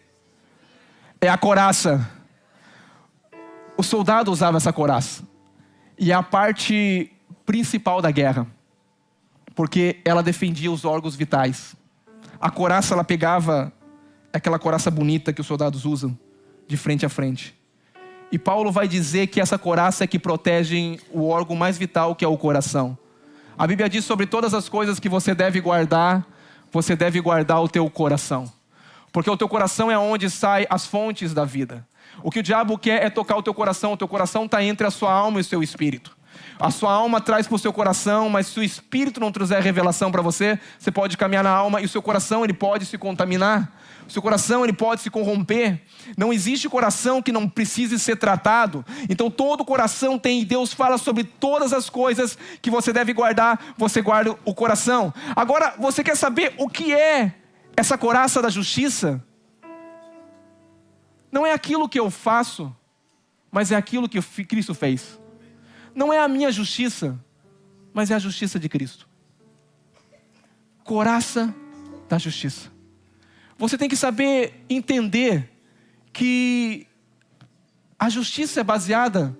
é a couraça. O soldado usava essa couraça. E é a parte principal da guerra, porque ela defendia os órgãos vitais. A couraça, ela pegava aquela couraça bonita que os soldados usam, de frente a frente. E Paulo vai dizer que essa couraça é que protege o órgão mais vital, que é o coração. A Bíblia diz sobre todas as coisas que você deve guardar o teu coração. Porque o teu coração é onde saem as fontes da vida. O que o diabo quer é tocar o teu coração está entre a sua alma e o seu espírito. A sua alma traz para o seu coração, mas se o espírito não trouxer revelação para você, você pode caminhar na alma e o seu coração ele pode se contaminar. O seu coração ele pode se corromper. Não existe coração que não precise ser tratado. Então todo coração tem, e Deus fala sobre todas as coisas que você deve guardar, você guarda o coração. Agora, você quer saber o que é essa couraça da justiça? Não é aquilo que eu faço, mas é aquilo que Cristo fez. Não é a minha justiça, mas é a justiça de Cristo. coraça da justiça. Você tem que saber entender que a justiça é baseada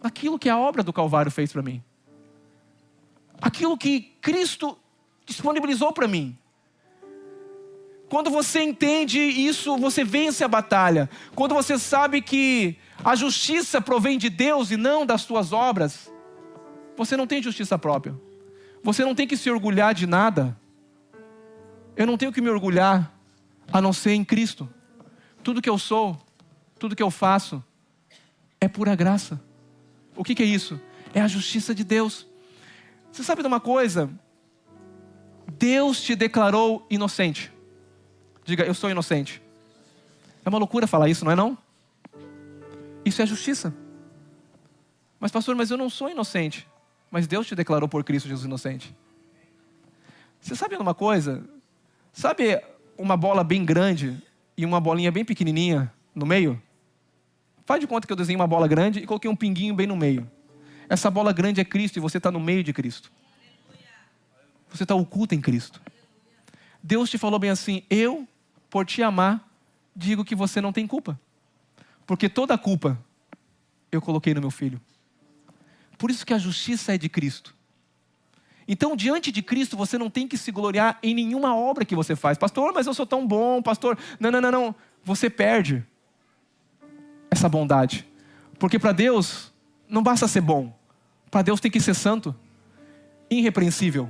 naquilo que a obra do Calvário fez para mim. Aquilo que Cristo disponibilizou para mim. Quando você entende isso, você vence a batalha. Quando você sabe que a justiça provém de Deus e não das suas obras, você não tem justiça própria. Você não tem que se orgulhar de nada. Eu não tenho que me orgulhar a não ser em Cristo. Tudo que eu sou, tudo que eu faço, é pura graça. O que é isso? É a justiça de Deus. Você sabe de uma coisa? Deus te declarou inocente. Diga, eu sou inocente. É uma loucura falar isso, não é não? Isso é justiça. Mas pastor, mas eu não sou inocente. Mas Deus te declarou por Cristo Jesus inocente. Você sabe de uma coisa? Sabe uma bola bem grande e uma bolinha bem pequenininha no meio? Faz de conta que eu desenhei uma bola grande e coloquei um pinguinho bem no meio. Essa bola grande é Cristo e você está no meio de Cristo. Você está oculto em Cristo. Deus te falou bem assim: eu, por te amar, digo que você não tem culpa. Porque toda a culpa eu coloquei no meu filho. Por isso que a justiça é de Cristo. Então, diante de Cristo, você não tem que se gloriar em nenhuma obra que você faz. Pastor, mas eu sou tão bom, pastor. Não. Você perde essa bondade. Porque para Deus, não basta ser bom. Para Deus tem que ser santo, irrepreensível.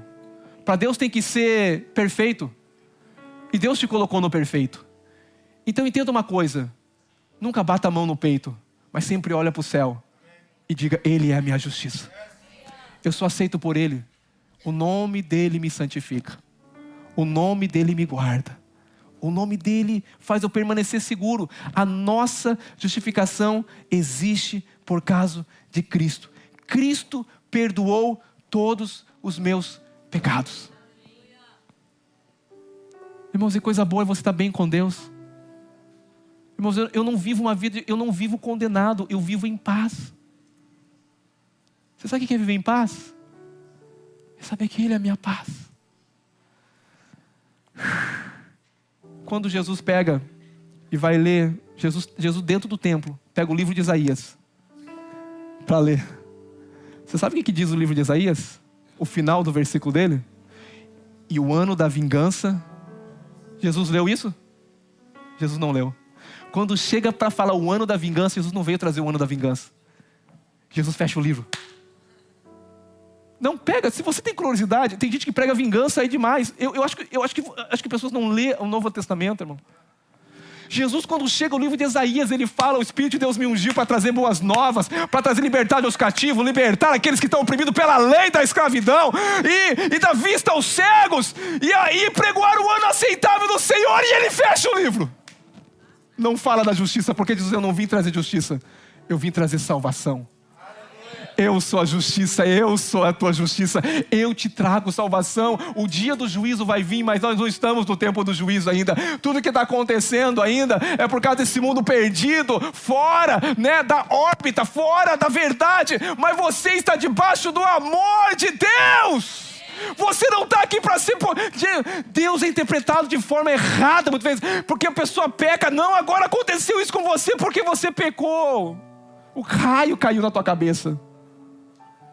Para Deus tem que ser perfeito. E Deus te colocou no perfeito. Então entenda uma coisa. Nunca bata a mão no peito, mas sempre olha para o céu e diga: Ele é a minha justiça. Eu sou aceito por Ele. O nome dEle me santifica. O nome dEle me guarda. O nome dEle faz eu permanecer seguro. A nossa justificação existe por causa de Cristo. Cristo perdoou todos os meus pecados. Irmãos, e coisa boa é você estar bem com Deus. Irmãos, eu não vivo uma vida, eu não vivo condenado, eu vivo em paz. Você sabe o que é viver em paz? É saber que Ele é a minha paz. Quando Jesus pega e vai ler, Jesus dentro do templo, pega o livro de Isaías para ler. Você sabe o que diz o livro de Isaías? O final do versículo dele? E o ano da vingança. Jesus leu isso? Jesus não leu. Quando chega para falar o ano da vingança, Jesus não veio trazer o ano da vingança. Jesus fecha o livro. Não pega, se você tem curiosidade, tem gente que prega vingança aí demais. Eu acho que pessoas não lêem o Novo Testamento, irmão. Jesus, quando chega o livro de Isaías, ele fala: o Espírito de Deus me ungiu para trazer boas novas, para trazer liberdade aos cativos, libertar aqueles que estão oprimidos pela lei da escravidão, e dar vista aos cegos, e aí pregoar o ano aceitável do Senhor, e ele fecha o livro. Não fala da justiça, porque diz: eu não vim trazer justiça, eu vim trazer salvação. Eu sou a justiça, eu sou a tua justiça, eu te trago salvação. O dia do juízo vai vir, mas nós não estamos no tempo do juízo ainda. Tudo que está acontecendo ainda é por causa desse mundo perdido, fora, né, da órbita, fora da verdade. Mas você está debaixo do amor de Deus. Você não está aqui para ser... Deus é interpretado de forma errada muitas vezes, porque a pessoa peca. Não, agora aconteceu isso com você porque você pecou. O raio caiu na tua cabeça.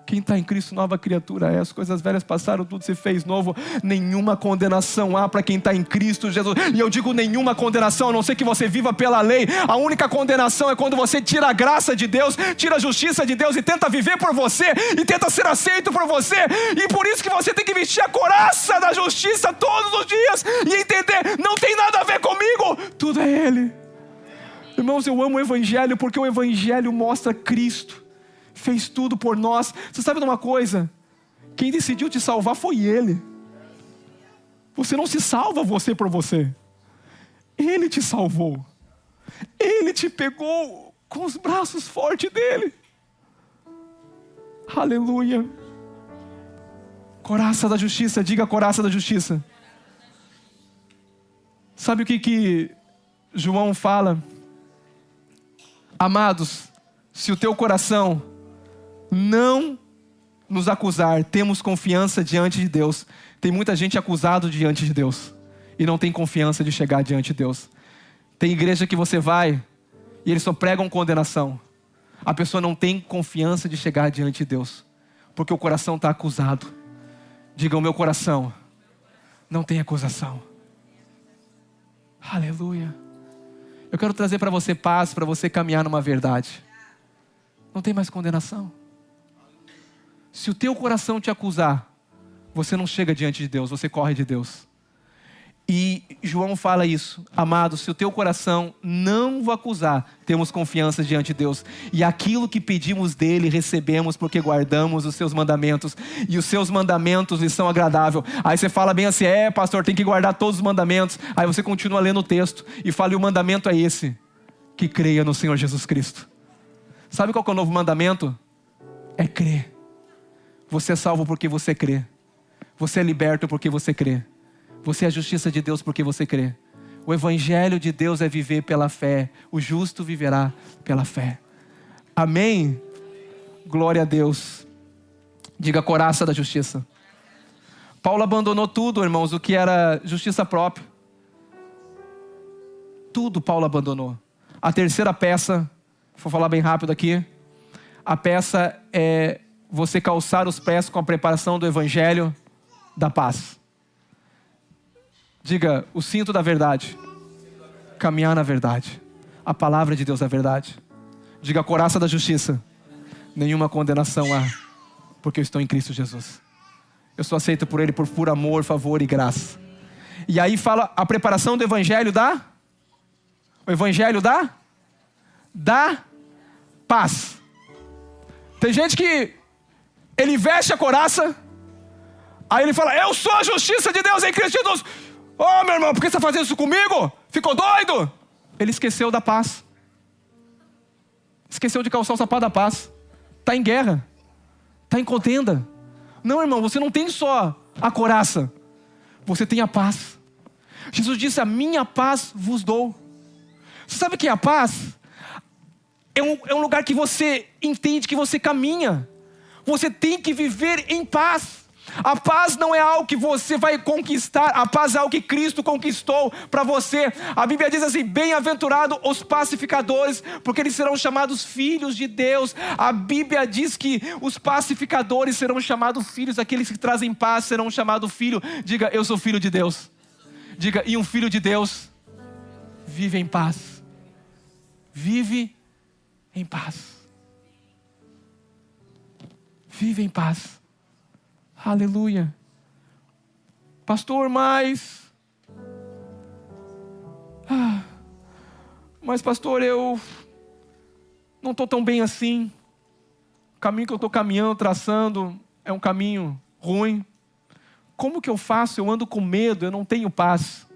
Quem está em Cristo, nova criatura é. As coisas velhas passaram, tudo se fez novo. Nenhuma condenação há para quem está em Cristo Jesus. E eu digo nenhuma condenação, a não ser que você viva pela lei. A única condenação é quando você tira a graça de Deus, tira a justiça de Deus e tenta viver por você, e tenta ser aceito por você. E por isso que você tem que vestir a couraça da justiça todos os dias e entender: não tem nada a ver comigo, tudo é Ele. Irmãos, eu amo o Evangelho porque o Evangelho mostra Cristo. Fez tudo por nós. Você sabe de uma coisa? Quem decidiu te salvar foi Ele. Você não se salva você por você. Ele te salvou. Ele te pegou com os braços fortes dEle. Aleluia. Coraça da justiça. Diga: coraça da justiça. Sabe o que João fala? Amados, se o teu coração não nos acusar, temos confiança diante de Deus. Tem muita gente acusado diante de Deus e não tem confiança de chegar diante de Deus. Tem igreja que você vai e eles só pregam condenação. A pessoa não tem confiança de chegar diante de Deus, porque o coração está acusado. Diga, o meu coração não tem acusação. Aleluia. Eu quero trazer para você paz, para você caminhar numa verdade. Não tem mais condenação. Se o teu coração te acusar, você não chega diante de Deus, você corre de Deus. E João fala isso: amado, se o teu coração não o acusar, temos confiança diante de Deus. E aquilo que pedimos dele, recebemos porque guardamos os seus mandamentos. E os seus mandamentos lhes são agradáveis. Aí você fala bem assim: pastor, tem que guardar todos os mandamentos. Aí você continua lendo o texto e fala: e o mandamento é esse, que creia no Senhor Jesus Cristo. Sabe qual que é o novo mandamento? É crer. Você é salvo porque você crê. Você é liberto porque você crê. Você é a justiça de Deus porque você crê. O evangelho de Deus é viver pela fé. O justo viverá pela fé. Amém? Glória a Deus. Diga, coraça da justiça. Paulo abandonou tudo, irmãos, o que era justiça própria. Tudo Paulo abandonou. A terceira peça, vou falar bem rápido aqui. A peça é você calçar os pés com a preparação do evangelho da paz. Diga, o cinto da verdade. Caminhar na verdade. A palavra de Deus é a verdade. Diga, a coraça da justiça. Nenhuma condenação há, porque eu estou em Cristo Jesus. Eu sou aceito por Ele por puro amor, favor e graça. E aí fala a preparação do evangelho da... O evangelho da paz. Tem gente que ele veste a coraça, aí ele fala: eu sou a justiça de Deus em Cristo Jesus. Oh, meu irmão, por que você está fazendo isso comigo? Ficou doido? Ele esqueceu da paz. Esqueceu de calçar o sapato da paz. Está em guerra. Está em contenda. Não, irmão, você não tem só a coraça. Você tem a paz. Jesus disse: a minha paz vos dou. Você sabe o que é a paz? É um lugar que você entende que você caminha. Você tem que viver em paz. A paz não é algo que você vai conquistar. A paz é algo que Cristo conquistou para você. A Bíblia diz assim: bem-aventurados os pacificadores, porque eles serão chamados filhos de Deus. A Bíblia diz que os pacificadores serão chamados filhos. Aqueles que trazem paz serão chamados filhos. Diga, eu sou filho de Deus. Diga, e um filho de Deus vive em paz. Vive em paz. Vive em paz. Aleluia. Pastor, mas pastor, eu não estou tão bem assim. O caminho que eu estou caminhando, traçando, é um caminho ruim. Como que eu faço? Eu ando com medo, eu não tenho paz.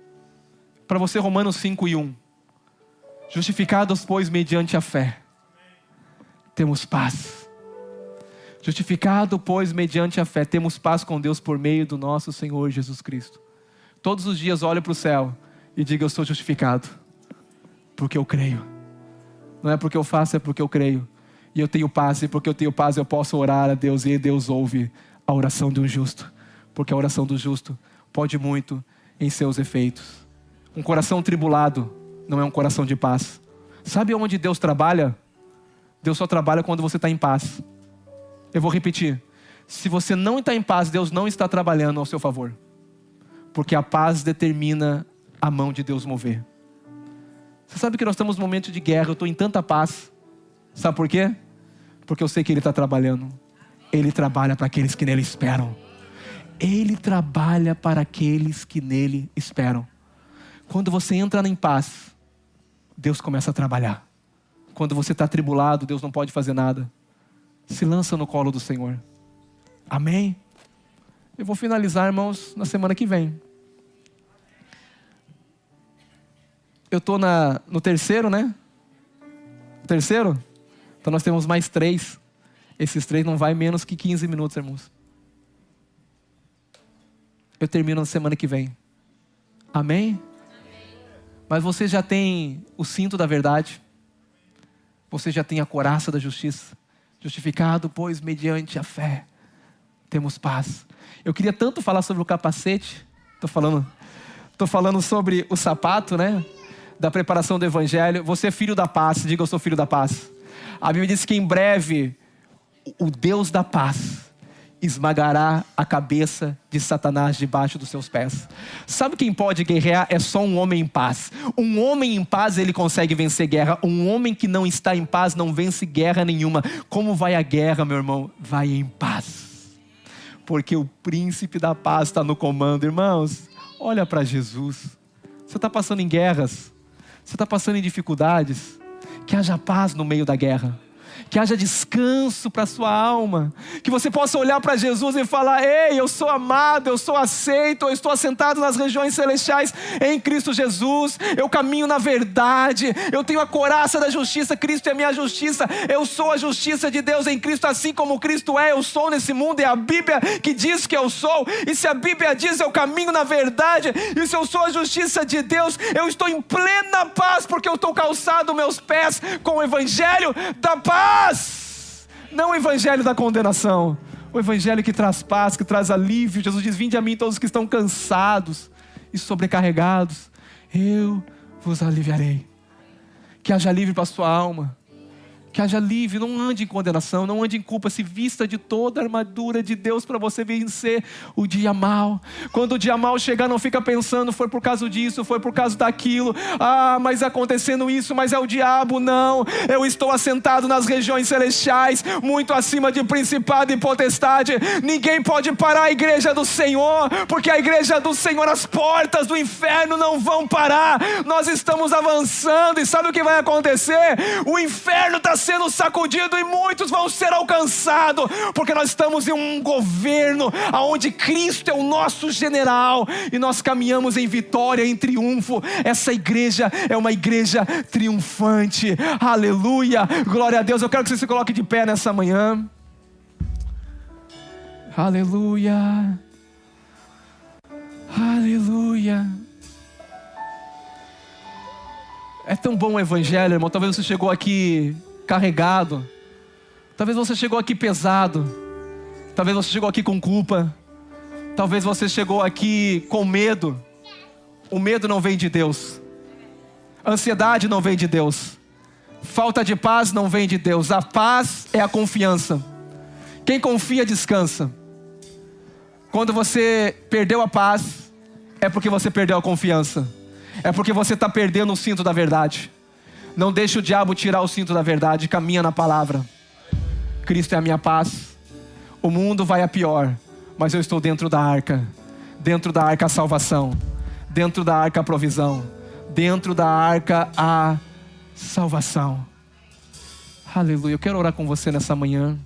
Para você, Romanos 5:1. Justificados, pois, mediante a fé, temos paz. Justificado, pois, mediante a fé, temos paz com Deus por meio do nosso Senhor Jesus Cristo. Todos os dias olhe para o céu e diga: eu sou justificado, porque eu creio. Não é porque eu faço, é porque eu creio. E eu tenho paz, e porque eu tenho paz eu posso orar a Deus, e Deus ouve a oração de um justo. Porque a oração do justo pode muito em seus efeitos. Um coração tribulado não é um coração de paz. Sabe onde Deus trabalha? Deus só trabalha quando você está em paz. Eu vou repetir. Se você não está em paz, Deus não está trabalhando ao seu favor. Porque a paz determina a mão de Deus mover. Você sabe que nós estamos num momento de guerra, eu estou em tanta paz. Sabe por quê? Porque eu sei que Ele está trabalhando. Ele trabalha para aqueles que nele esperam. Ele trabalha para aqueles que nele esperam. Quando você entra em paz, Deus começa a trabalhar. Quando você está atribulado, Deus não pode fazer nada. Se lança no colo do Senhor. Amém? Eu vou finalizar, irmãos, na semana que vem. Eu estou no terceiro, né? Terceiro? Então nós temos mais 3. Esses 3 não vai menos que 15 minutos, irmãos. Eu termino na semana que vem. Amém? Mas você já tem o cinto da verdade. Você já tem a couraça da justiça. Justificado, pois, mediante a fé. temos paz. Eu queria tanto falar sobre o capacete. Estou falando sobre o sapato, né? Da preparação do evangelho. Você é filho da paz. Diga, eu sou filho da paz. A Bíblia diz que em breve o Deus da paz esmagará a cabeça de Satanás debaixo dos seus pés. Sabe quem pode guerrear? É só um homem em paz. Um homem em paz, ele consegue vencer guerra. Um homem que não está em paz não vence guerra nenhuma. Como vai a guerra, meu irmão? Vai em paz. Porque o príncipe da paz está no comando. Irmãos, olha para Jesus. Você está passando em guerras. Você está passando em dificuldades. Que haja paz no meio da guerra. Que haja descanso para a sua alma. Que você possa olhar para Jesus e falar: ei, eu sou amado, eu sou aceito, eu estou assentado nas regiões celestiais em Cristo Jesus. Eu caminho na verdade. Eu tenho a couraça da justiça. Cristo é a minha justiça. Eu sou a justiça de Deus em Cristo, assim como Cristo é. Eu sou nesse mundo. É a Bíblia que diz que eu sou. E se a Bíblia diz eu caminho na verdade, e se eu sou a justiça de Deus, eu estou em plena paz, porque eu estou calçado meus pés com o evangelho da paz. Não o evangelho da condenação. O evangelho que traz paz, que traz alívio. Jesus diz: vinde a mim todos que estão cansados e sobrecarregados, eu vos aliviarei. Que haja alívio para a sua alma. Que haja alívio, não ande em condenação, não ande em culpa. Se vista de toda a armadura de Deus para você vencer o dia mal. Quando o dia mal chegar, não fica pensando: foi por causa disso, foi por causa daquilo. Ah, mas acontecendo isso, mas é o diabo. Não, eu estou assentado nas regiões celestiais, muito acima de principado e potestade. Ninguém pode parar a igreja do Senhor, porque a igreja do Senhor, as portas do inferno não vão parar. Nós estamos avançando, e sabe o que vai acontecer? O inferno está sendo sacudido e muitos vão ser alcançados, porque nós estamos em um governo onde Cristo é o nosso general, e nós caminhamos em vitória, em triunfo. Essa igreja é uma igreja triunfante. Aleluia, glória a Deus. Eu quero que você se coloque de pé nessa manhã. Aleluia, aleluia. É tão bom o evangelho, irmão. Talvez você chegou aqui carregado, talvez você chegou aqui pesado, talvez você chegou aqui com culpa, talvez você chegou aqui com medo. O medo não vem de Deus, a ansiedade não vem de Deus, falta de paz não vem de Deus. A paz é a confiança. Quem confia descansa. Quando você perdeu a paz, é porque você perdeu a confiança, é porque você está perdendo o cinto da verdade. Não deixe o diabo tirar o cinto da verdade. Caminha na palavra. Cristo é a minha paz. O mundo vai a pior, mas eu estou dentro da arca. Dentro da arca a salvação. Dentro da arca a provisão. Dentro da arca a salvação. Aleluia. Eu quero orar com você nessa manhã.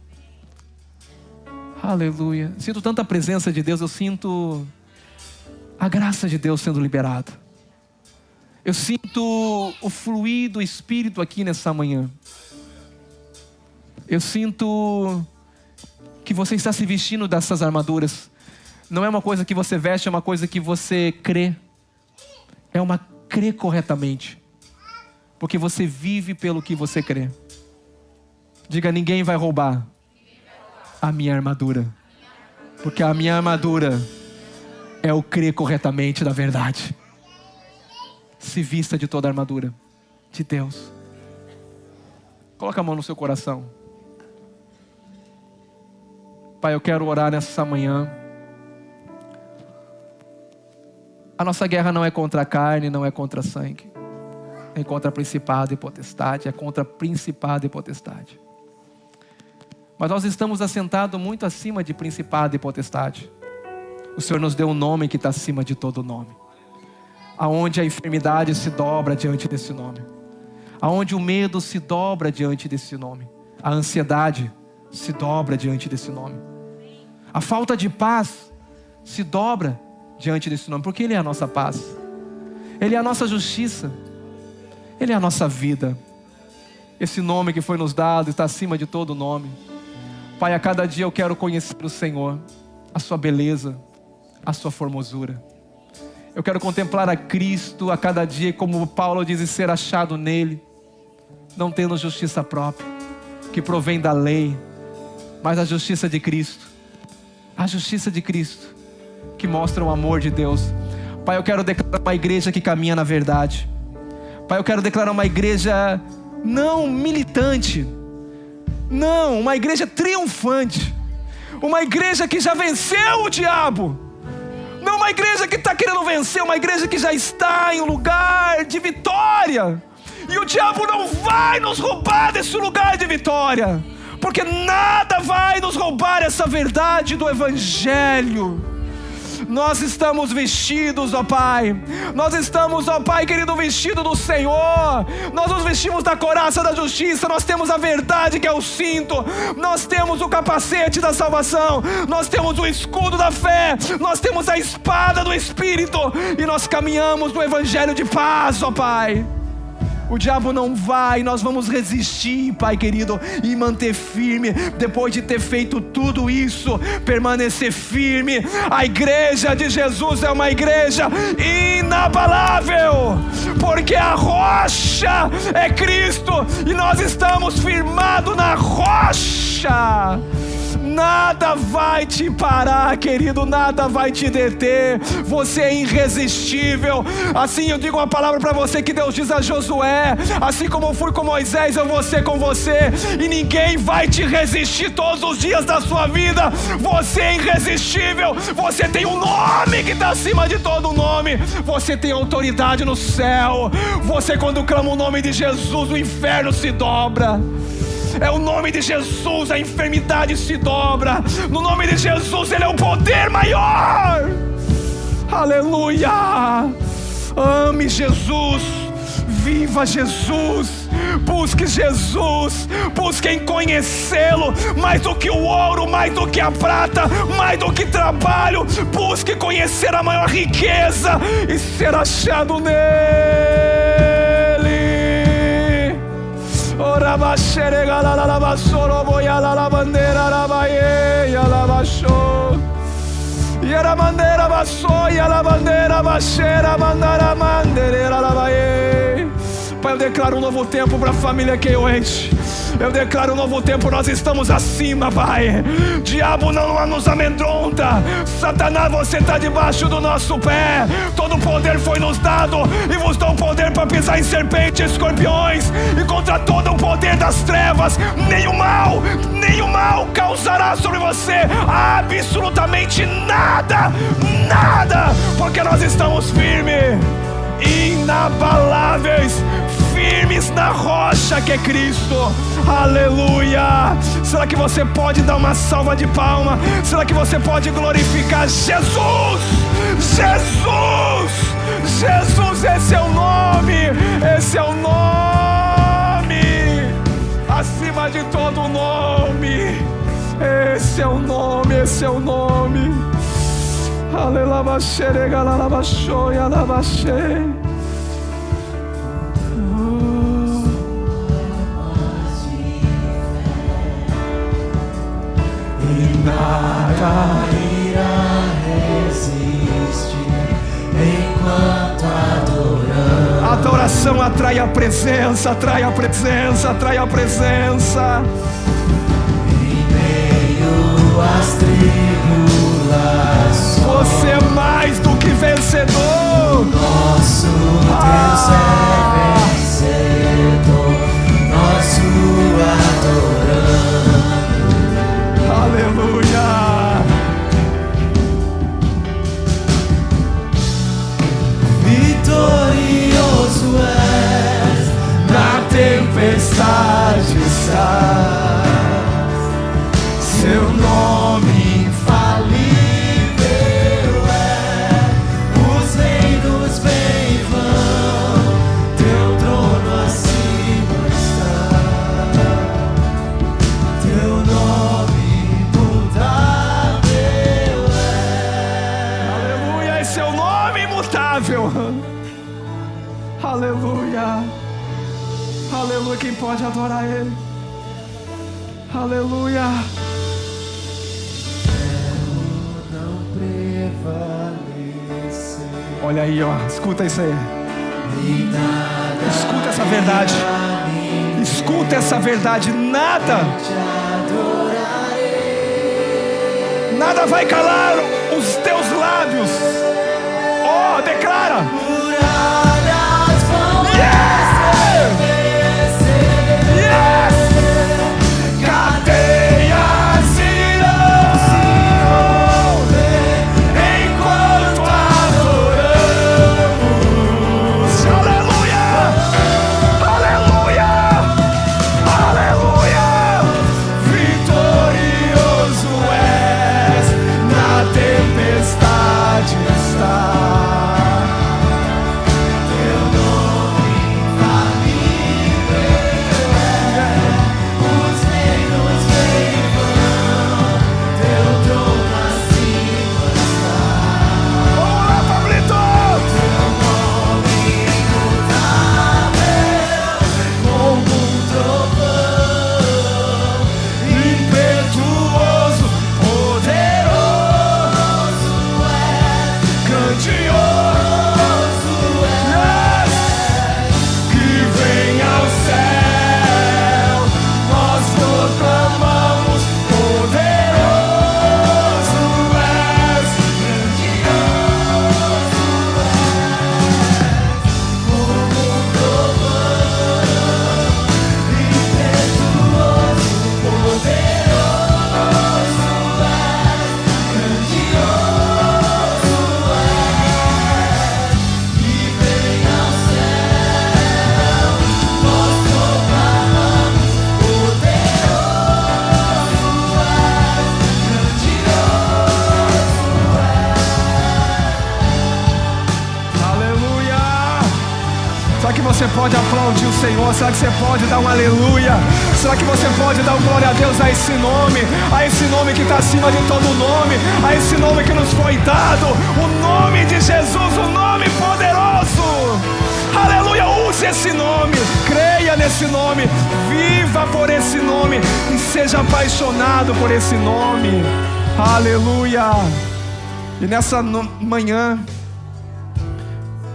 Aleluia. Sinto tanta presença de Deus. Eu sinto a graça de Deus sendo liberada. Eu sinto o fluir do Espírito aqui nessa manhã. Eu sinto que você está se vestindo dessas armaduras. Não é uma coisa que você veste, é uma coisa que você crê. É uma crê corretamente. Porque você vive pelo que você crê. Diga: ninguém vai roubar a minha armadura. Porque a minha armadura é o crer corretamente da verdade. Se vista de toda a armadura de Deus. Coloca a mão no seu coração. Pai, eu quero orar nessa manhã. A nossa guerra não é contra a carne, não é contra sangue. É contra principado e potestade. É contra principado e potestade. Mas nós estamos assentados muito acima de principado e potestade. O Senhor nos deu um nome que está acima de todo nome. Aonde a enfermidade se dobra diante desse nome. Aonde o medo se dobra diante desse nome. A ansiedade se dobra diante desse nome. A falta de paz se dobra diante desse nome. Porque Ele é a nossa paz. Ele é a nossa justiça. Ele é a nossa vida. Esse nome que foi nos dado está acima de todo nome. Pai, a cada dia eu quero conhecer o Senhor, a sua beleza, a sua formosura. Eu quero contemplar a Cristo a cada dia, como Paulo diz, e ser achado nele, não tendo justiça própria, que provém da lei, mas a justiça de Cristo. A a justiça de Cristo, que mostra o amor de Deus. Pai, eu quero declarar uma igreja que caminha na verdade. Pai, eu quero declarar uma igreja não militante, não, uma igreja triunfante, uma igreja que já venceu o diabo, não uma igreja que está querendo vencer, uma igreja que já está em um lugar de vitória, e o diabo não vai nos roubar desse lugar de vitória, porque nada vai nos roubar essa verdade do Evangelho. Nós estamos vestidos, ó Pai. Nós estamos, ó Pai querido, vestido do Senhor. Nós nos vestimos da couraça da justiça. Nós temos a verdade, que é o cinto. Nós temos o capacete da salvação. Nós temos o escudo da fé. Nós temos a espada do Espírito. E nós caminhamos no Evangelho de paz, ó Pai. O diabo não vai, nós vamos resistir, Pai querido, e manter firme. Depois de ter feito tudo isso, permanecer firme. A igreja de Jesus é uma igreja inabalável, porque a rocha é Cristo, e nós estamos firmados na rocha. Nada vai te parar, querido, nada vai te deter. Você é irresistível. Assim eu digo uma palavra para você que Deus diz a Josué: assim como eu fui com Moisés, eu vou ser com você, e ninguém vai te resistir todos os dias da sua vida. Você é irresistível. Você tem um nome que está acima de todo nome. Você tem autoridade no céu. Você, quando clama o nome de Jesus, o inferno se dobra. É o nome de Jesus, a enfermidade se dobra. No nome de Jesus, Ele é o poder maior. Aleluia. Ame Jesus, viva Jesus, busque Jesus, busque em conhecê-lo, mais do que o ouro, mais do que a prata, mais do que trabalho. Busque conhecer a maior riqueza e ser achado nele. Ora bashere galala la basoro boyala la bandera la baie ya la basho ya la bandera baso ya la bandera bashera mandara mandeira la baie. Pai, eu declaro um novo tempo para a família Keiwesh. Eu declaro um novo tempo. Nós estamos acima, Pai. Diabo não nos amedronta. Satanás, você está debaixo do nosso pé. Todo poder foi nos dado, e vos dou poder para pisar em serpentes e escorpiões, e contra todo o poder das trevas nenhum mal causará sobre você absolutamente nada, porque nós estamos firmes, inabaláveis, firmes na rocha que é Cristo. Aleluia. Será que você pode dar uma salva de palma? Será que você pode glorificar Jesus? Jesus, Jesus, esse é o nome, esse é o nome acima de todo nome. Esse é o nome, esse é o nome. Aleluia. Xerega la la bashoya la bashe. Nada irá resistir enquanto adoramos. A adoração atrai a presença, atrai a presença, atrai a presença. Em meio às tribulações, você é mais do que vencedor. Nosso Deus é vencedor. Nós o adoramos. Aleluia. Vitorioso és, na tempestade estás. Seu nome infalível é. Os reinos vêm e vão, teu trono acima está. Teu nome aleluia, aleluia. Quem pode adorar Ele? Aleluia. Olha aí, ó, escuta isso aí. Escuta essa verdade. Escuta essa verdade. Nada vai calar os teus lábios. Oh, declara. Muralhas vão Yes! Yes! Cadeias irão se romper enquanto adoramos. Aleluia! Aleluia! Aleluia! Vitorioso és, na tempestade está. Teu nome infalível é, os reinos vêm e vão, teu trono acima está. Vamos lá, Pablito! Teu nome imutável, como um trovão, impetuoso, poderoso és, grandioso és, que vem ao céu, nós proclamamos, poderoso és, grandioso és, como um trovão, impetuoso, poderoso és, grandioso és, que vem ao céu, nós proclamamos, poderoso és, grandioso és. Aleluia! Será que você pode aplaudir o Senhor? Será que você pode dar um aleluia? Será que você pode dar um glória a Deus a esse nome que está acima de todo nome, a esse nome que nos foi dado, o nome de Jesus, o nome poderoso. Aleluia, use esse nome, creia nesse nome, viva por esse nome e seja apaixonado por esse nome. Aleluia. E nessa manhã,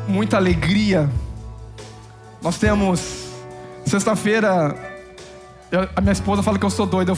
muita alegria. Nós temos, sexta-feira, a minha esposa fala que eu sou doido.